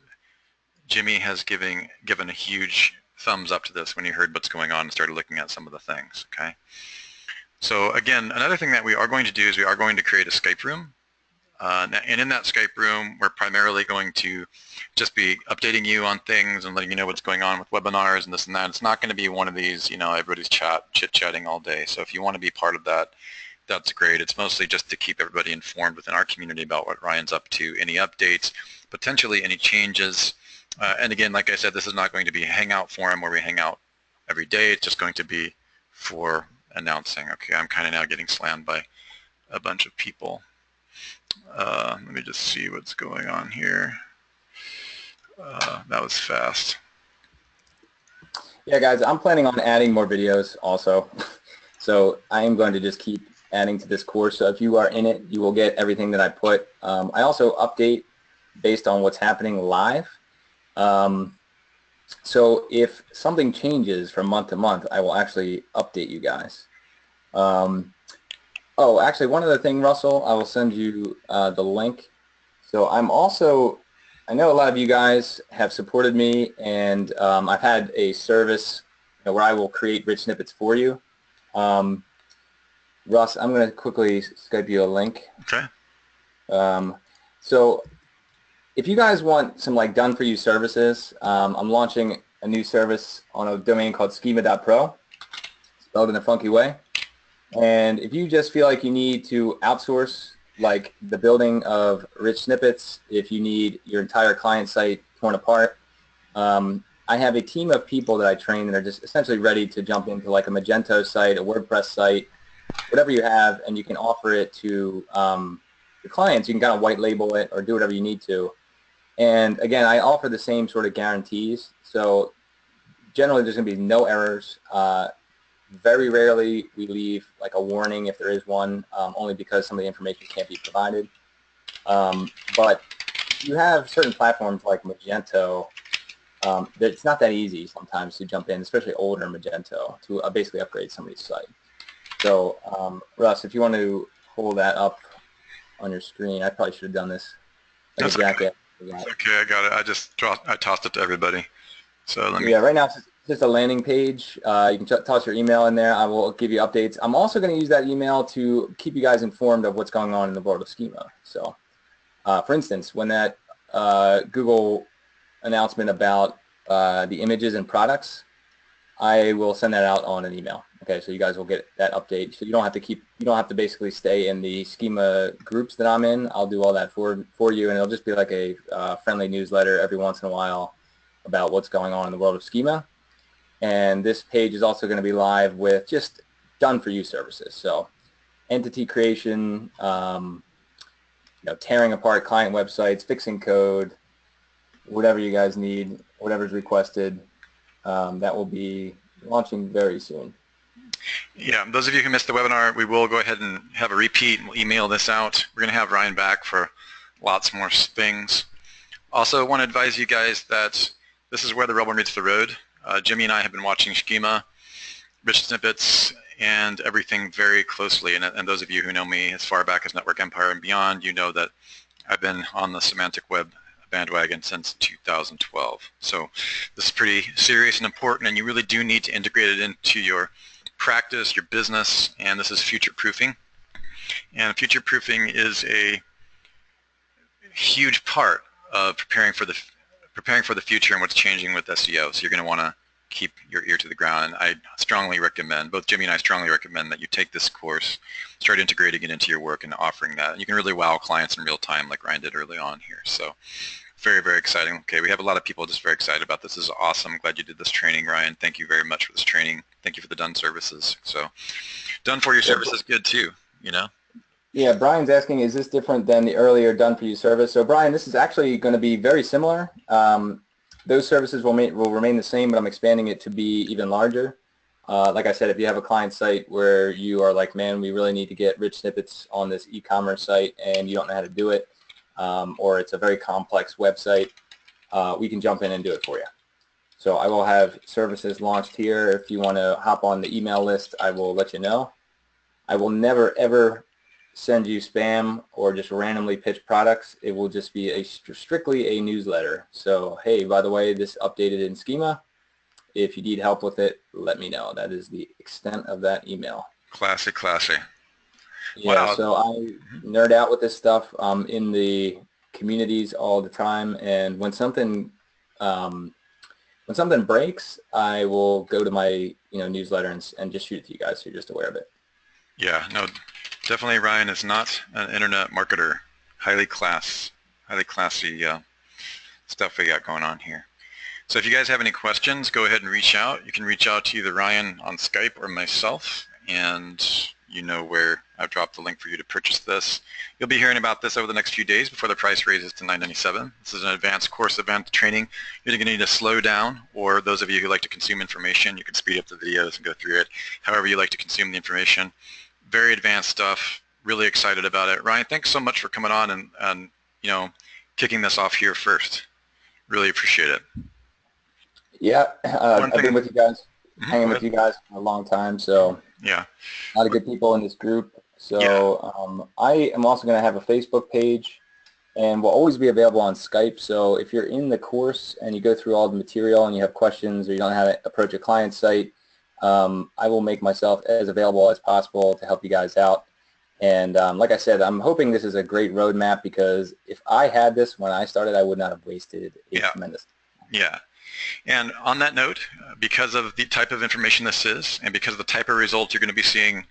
Jimmy has given a huge thumbs up to this when he heard what's going on and started looking at some of the things. Okay. So again, another thing that we are going to do is we are going to create a Skype room. And in that Skype room, we're primarily going to just be updating you on things and letting you know what's going on with webinars and this and that. It's not going to be one of these, everybody's chit-chatting all day. So if you want to be part of that, that's great. It's mostly just to keep everybody informed within our community about what Ryan's up to, any updates, potentially any changes. And again, like I said, this is not going to be a hangout forum where we hang out every day. It's just going to be for announcing. Okay, I'm kind of now getting slammed by a bunch of people. Let me just see what's going on here. That was fast. Yeah, guys, I'm planning on adding more videos also. So I am going to just keep adding to this course. So if you are in it, you will get everything that I put. I also update based on what's happening live. So if something changes from month to month, I will actually update you guys. Oh, actually, one other thing, Russell, I will send you the link. So I know a lot of you guys have supported me, and I've had a service where I will create rich snippets for you. Russ, I'm going to quickly Skype you a link. Okay. So if you guys want some done-for-you services, I'm launching a new service on a domain called schema.pro, spelled in a funky way. And if you just feel like you need to outsource the building of rich snippets, if you need your entire client site torn apart, I have a team of people that I train that are just essentially ready to jump into a Magento site, a WordPress site, whatever you have, and you can offer it to your clients. You can kind of white label it or do whatever you need to. And again, I offer the same sort of guarantees. So generally, there's going to be no errors. Very rarely we leave like a warning if there is one, only because some of the information can't be provided. But you have certain platforms like Magento. It's not that easy sometimes to jump in, especially older Magento, to basically upgrade somebody's site. So Russ, if you want to hold that up on your screen, I probably should have done this. Like That's okay. Okay, I got it. I tossed it to everybody. So let me. Yeah, right now it's just a landing page. You can toss your email in there. I will give you updates. I'm also going to use that email to keep you guys informed of what's going on in the world of Schema. So, for instance, when that Google announcement about the images and products, I will send that out on an email. Okay, so you guys will get that update. So you don't have to basically stay in the Schema groups that I'm in. I'll do all that for you, and it'll just be like a friendly newsletter every once in a while about what's going on in the world of Schema. And this page is also going to be live with just done-for-you services. So entity creation, tearing apart client websites, fixing code, whatever you guys need, whatever's requested, that will be launching very soon. Yeah, those of you who missed the webinar, we will go ahead and have a repeat and we'll email this out. We're going to have Ryan back for lots more things. Also, I want to advise you guys that this is where the rubber meets the road. Jimmy and I have been watching Schema, rich snippets, and everything very closely. And those of you who know me as far back as Network Empire and beyond, you know that I've been on the semantic web bandwagon since 2012. So this is pretty serious and important, and you really do need to integrate it into your practice, your business, and this is future-proofing. And future-proofing is a huge part of preparing for the future and what's changing with SEO. So you're going to want to keep your ear to the ground. And I strongly recommend, both Jimmy and I strongly recommend that you take this course, start integrating it into your work and offering that. And you can really wow clients in real time like Ryan did early on here. So very, very exciting. Okay, we have a lot of people just very excited about this. This is awesome. Glad you did this training, Ryan. Thank you very much for this training. Thank you for the done services. So done for you service is good too, you know? Yeah, Brian's asking, is this different than the earlier done-for-you service? So, Brian, this is actually going to be very similar. Those services will remain the same, but I'm expanding it to be even larger. Like I said, if you have a client site where you are like, man, we really need to get rich snippets on this e-commerce site and you don't know how to do it, or it's a very complex website, we can jump in and do it for you. So I will have services launched here. If you want to hop on the email list, I will let you know. I will never, ever send you spam or just randomly pitch products. It will just be strictly a newsletter. So, hey, by the way, this updated in Schema. If you need help with it, let me know. That is the extent of that email. Classy, classy. Yeah, wow. So I nerd out with this stuff in the communities all the time, and when something breaks, I will go to my newsletter and just shoot it to you guys so you're just aware of it. Yeah, no, definitely Ryan is not an internet marketer. Highly classy stuff we got going on here. So if you guys have any questions, go ahead and reach out. You can reach out to either Ryan on Skype or myself, and you know where I've dropped the link for you to purchase this. You'll be hearing about this over the next few days before the price raises to $997. This is an advanced course event training. You're going to need to slow down, or those of you who like to consume information, you can speed up the videos and go through it however you like to consume the information. Very advanced stuff. Really excited about it. Ryan, thanks so much for coming on and kicking this off here first. Really appreciate it. Yeah, I've been with you guys, hanging with you guys for a long time, so yeah, a lot of good people in this group. So I am also going to have a Facebook page, and will always be available on Skype. So if you're in the course and you go through all the material and you have questions or you don't know how to approach a client site, I will make myself as available as possible to help you guys out. And like I said, I'm hoping this is a great roadmap, because if I had this when I started, I would not have wasted a tremendous time. Yeah. And on that note, because of the type of information this is, and because of the type of results you're going to be seeing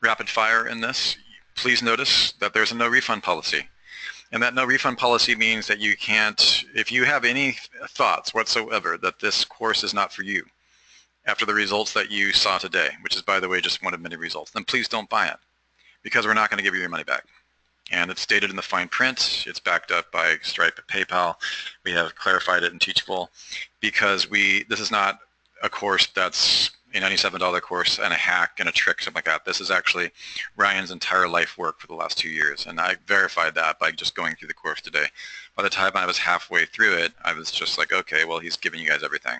rapid fire in this, please notice that there's a no refund policy. And that no refund policy means that you can't, if you have any thoughts whatsoever that this course is not for you, after the results that you saw today, which is, by the way, just one of many results, then please don't buy it, because we're not going to give you your money back. And it's stated in the fine print. It's backed up by Stripe and PayPal. We have clarified it in Teachable, because this is not a course that's a $97 course and a hack and a trick, something like that. This is actually Ryan's entire life work for the last 2 years, and I verified that by just going through the course today. By the time I was halfway through it, I was just like, okay, well, he's giving you guys everything.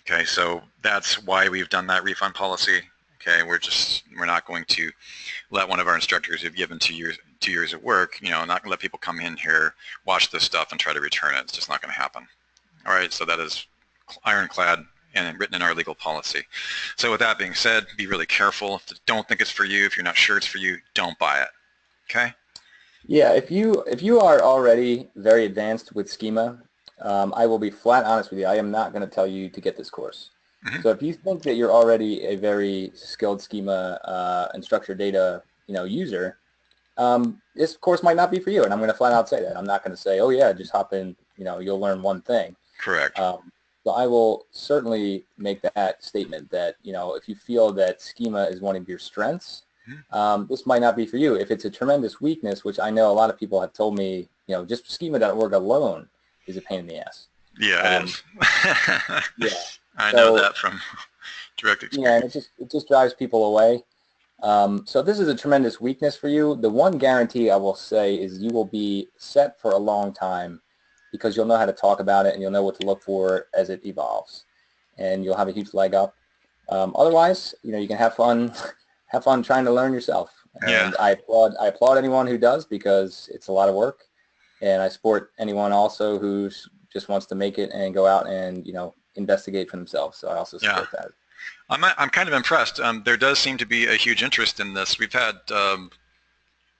Okay, so that's why we've done that refund policy. Okay, we're not going to let one of our instructors who've given 2 years of work, not going to let people come in here, watch this stuff, and try to return it. It's just not going to happen. All right, so that is ironclad and written in our legal policy. So with that being said, be really careful. If you don't think it's for you, if you're not sure it's for you, don't buy it. Okay? Yeah, if you are already very advanced with Schema, I will be flat honest with you. I am not going to tell you to get this course. Mm-hmm. So if you think that you're already a very skilled Schema and structured data, user, this course might not be for you. And I'm going to flat out say that. I'm not going to say, oh yeah, just hop in. You'll learn one thing. Correct. So I will certainly make that statement that, if you feel that Schema is one of your strengths, this might not be for you. If it's a tremendous weakness, which I know a lot of people have told me, just schema.org alone is a pain in the ass. Yeah, it is. Yeah. I know that from direct experience. Yeah, and it just drives people away. So this is a tremendous weakness for you. The one guarantee I will say is you will be set for a long time, because you'll know how to talk about it and you'll know what to look for as it evolves, and you'll have a huge leg up. Otherwise, you can have fun trying to learn yourself. And Yeah. I applaud anyone who does, because it's a lot of work, and I support anyone also who just wants to make it and go out and investigate for themselves. So I also support that. I'm kind of impressed. There does seem to be a huge interest in this. We've had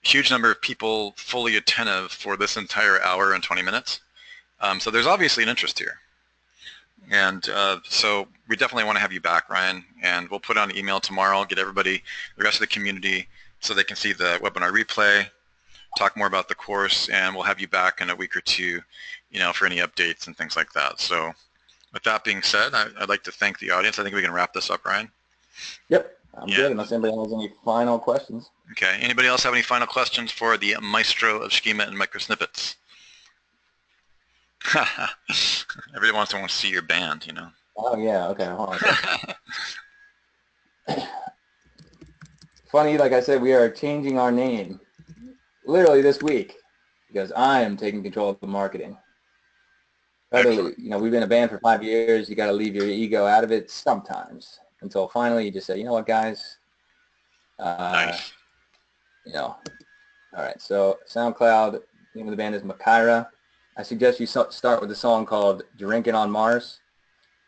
huge number of people fully attentive for this entire hour and 20 minutes. So there's obviously an interest here. And so we definitely want to have you back, Ryan, and we'll put out an email tomorrow, get everybody, the rest of the community, so they can see the webinar replay, talk more about the course, and we'll have you back in a week or two, for any updates and things like that. So with that being said, I'd like to thank the audience. I think we can wrap this up, Ryan. Yep, I'm good, unless anybody has any final questions. Okay, anybody else have any final questions for the maestro of schema and microsnippets? Everybody wants to see your band, Oh yeah, okay, hold on. Funny, like I said, we are changing our name literally this week, because I am taking control of the marketing. We've been a band for 5 years. You got to leave your ego out of it sometimes, until finally you just say, you know what, guys? Nice. All right. So SoundCloud, the name of the band is Makaira. I suggest you start with a song called "Drinking on Mars."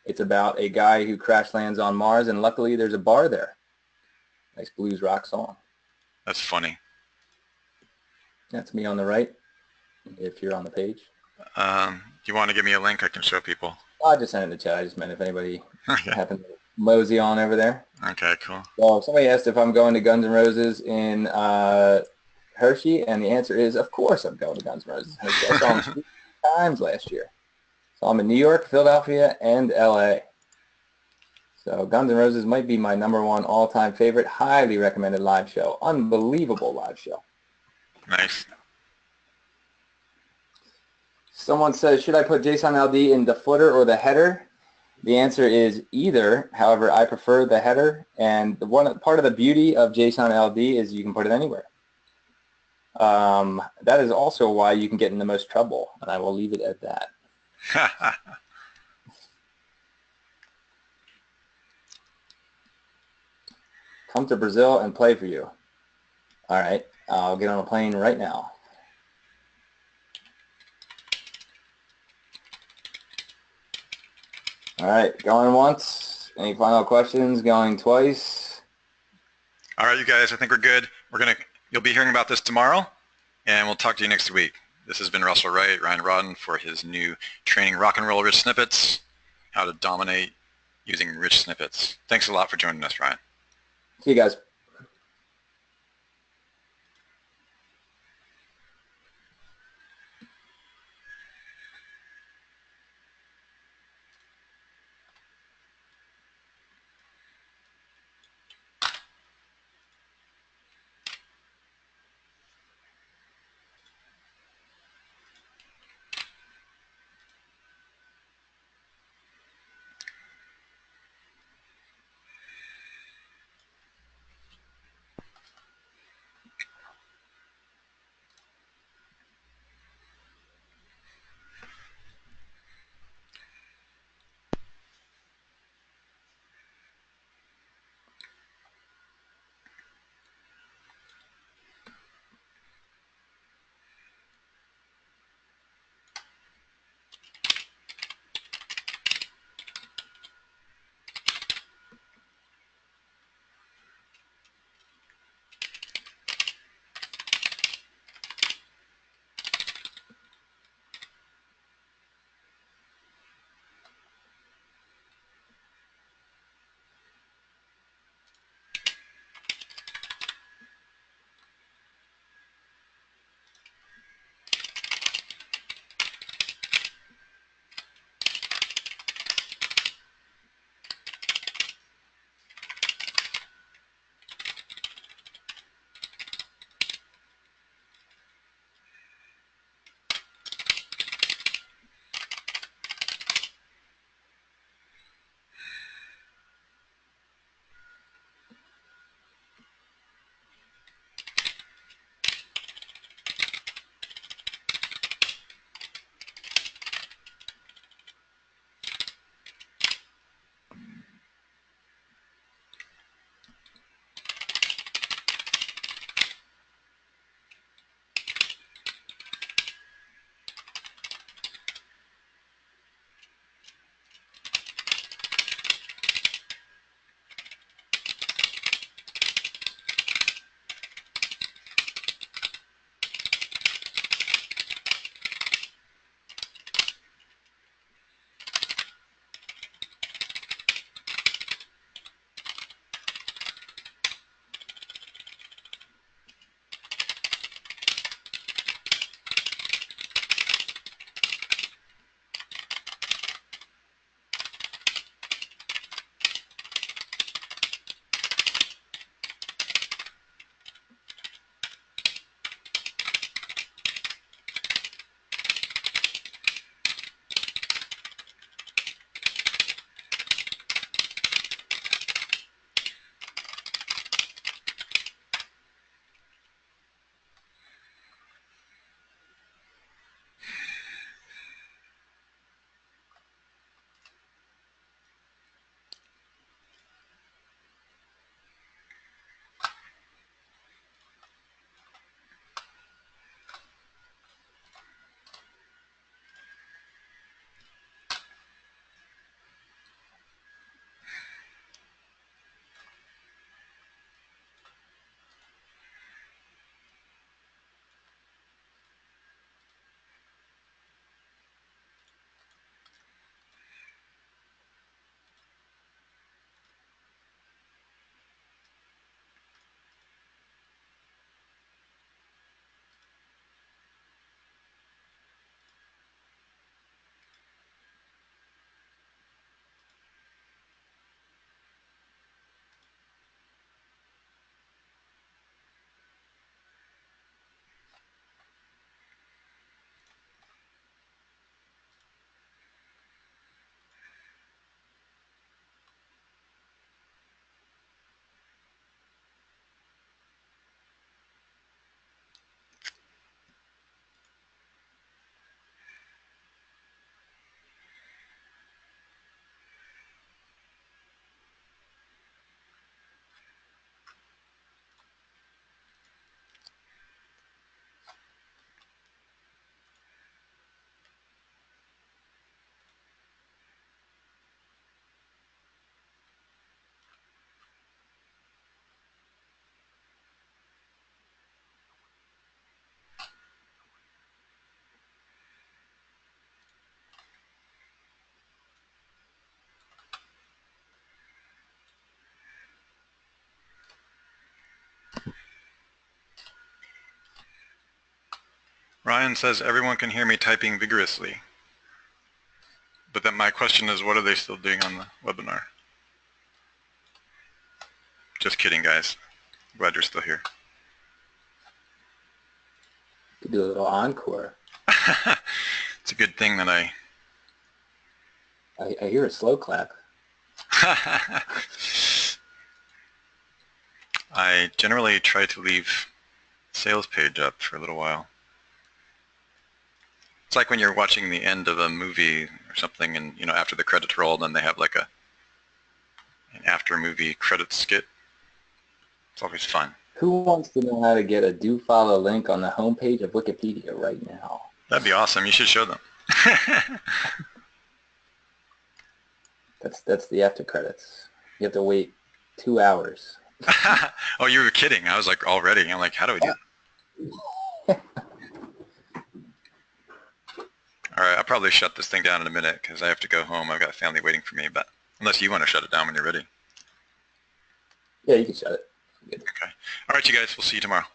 It's about a guy who crash lands on Mars, and luckily there's a bar there. Nice blues rock song. That's funny. That's me on the right, if you're on the page. Do you want to give me a link? I can show people. I just sent it in the chat. I just meant if anybody Okay. happened to mosey on over there. Okay, cool. So somebody asked if I'm going to Guns N' Roses in Hershey, and the answer is, of course I'm going to Guns N' Roses. I saw them 3 times last year. Saw them in New York, Philadelphia, and LA. So Guns N' Roses might be my #1 all-time favorite. Highly recommended live show. Unbelievable live show. Nice. Someone says, should I put JSON LD in the footer or the header? The answer is either. However, I prefer the header, and part of the beauty of JSON LD is you can put it anywhere. That is also why you can get in the most trouble, and I will leave it at that. Come to Brazil and play for you. All right, I'll get on a plane right now. All right, going once. Any final questions? Going twice. All right, you guys, I think we're good. You'll be hearing about this tomorrow, and we'll talk to you next week. This has been Russell Wright, Ryan Rodden, for his new training, Rock and Roll Rich Snippets, how to dominate using rich snippets. Thanks a lot for joining us, Ryan. See you guys. Ryan says everyone can hear me typing vigorously. But then my question is, what are they still doing on the webinar? Just kidding, guys. Glad you're still here. Could do a little encore. It's a good thing that I I hear a slow clap. I generally try to leave sales page up for a little while. It's like when you're watching the end of a movie or something, and after the credits roll, then they have like an after movie credit skit. It's always fun. Who wants to know how to get a do follow link on the homepage of Wikipedia right now? That'd be awesome. You should show them. That's the after credits. You have to wait 2 hours. Oh, you were kidding. I was like already. I'm like, how do we do that? All right, I'll probably shut this thing down in a minute because I have to go home. I've got family waiting for me, but unless you want to shut it down when you're ready. Yeah, you can shut it. Good. Okay. All right, you guys. We'll see you tomorrow.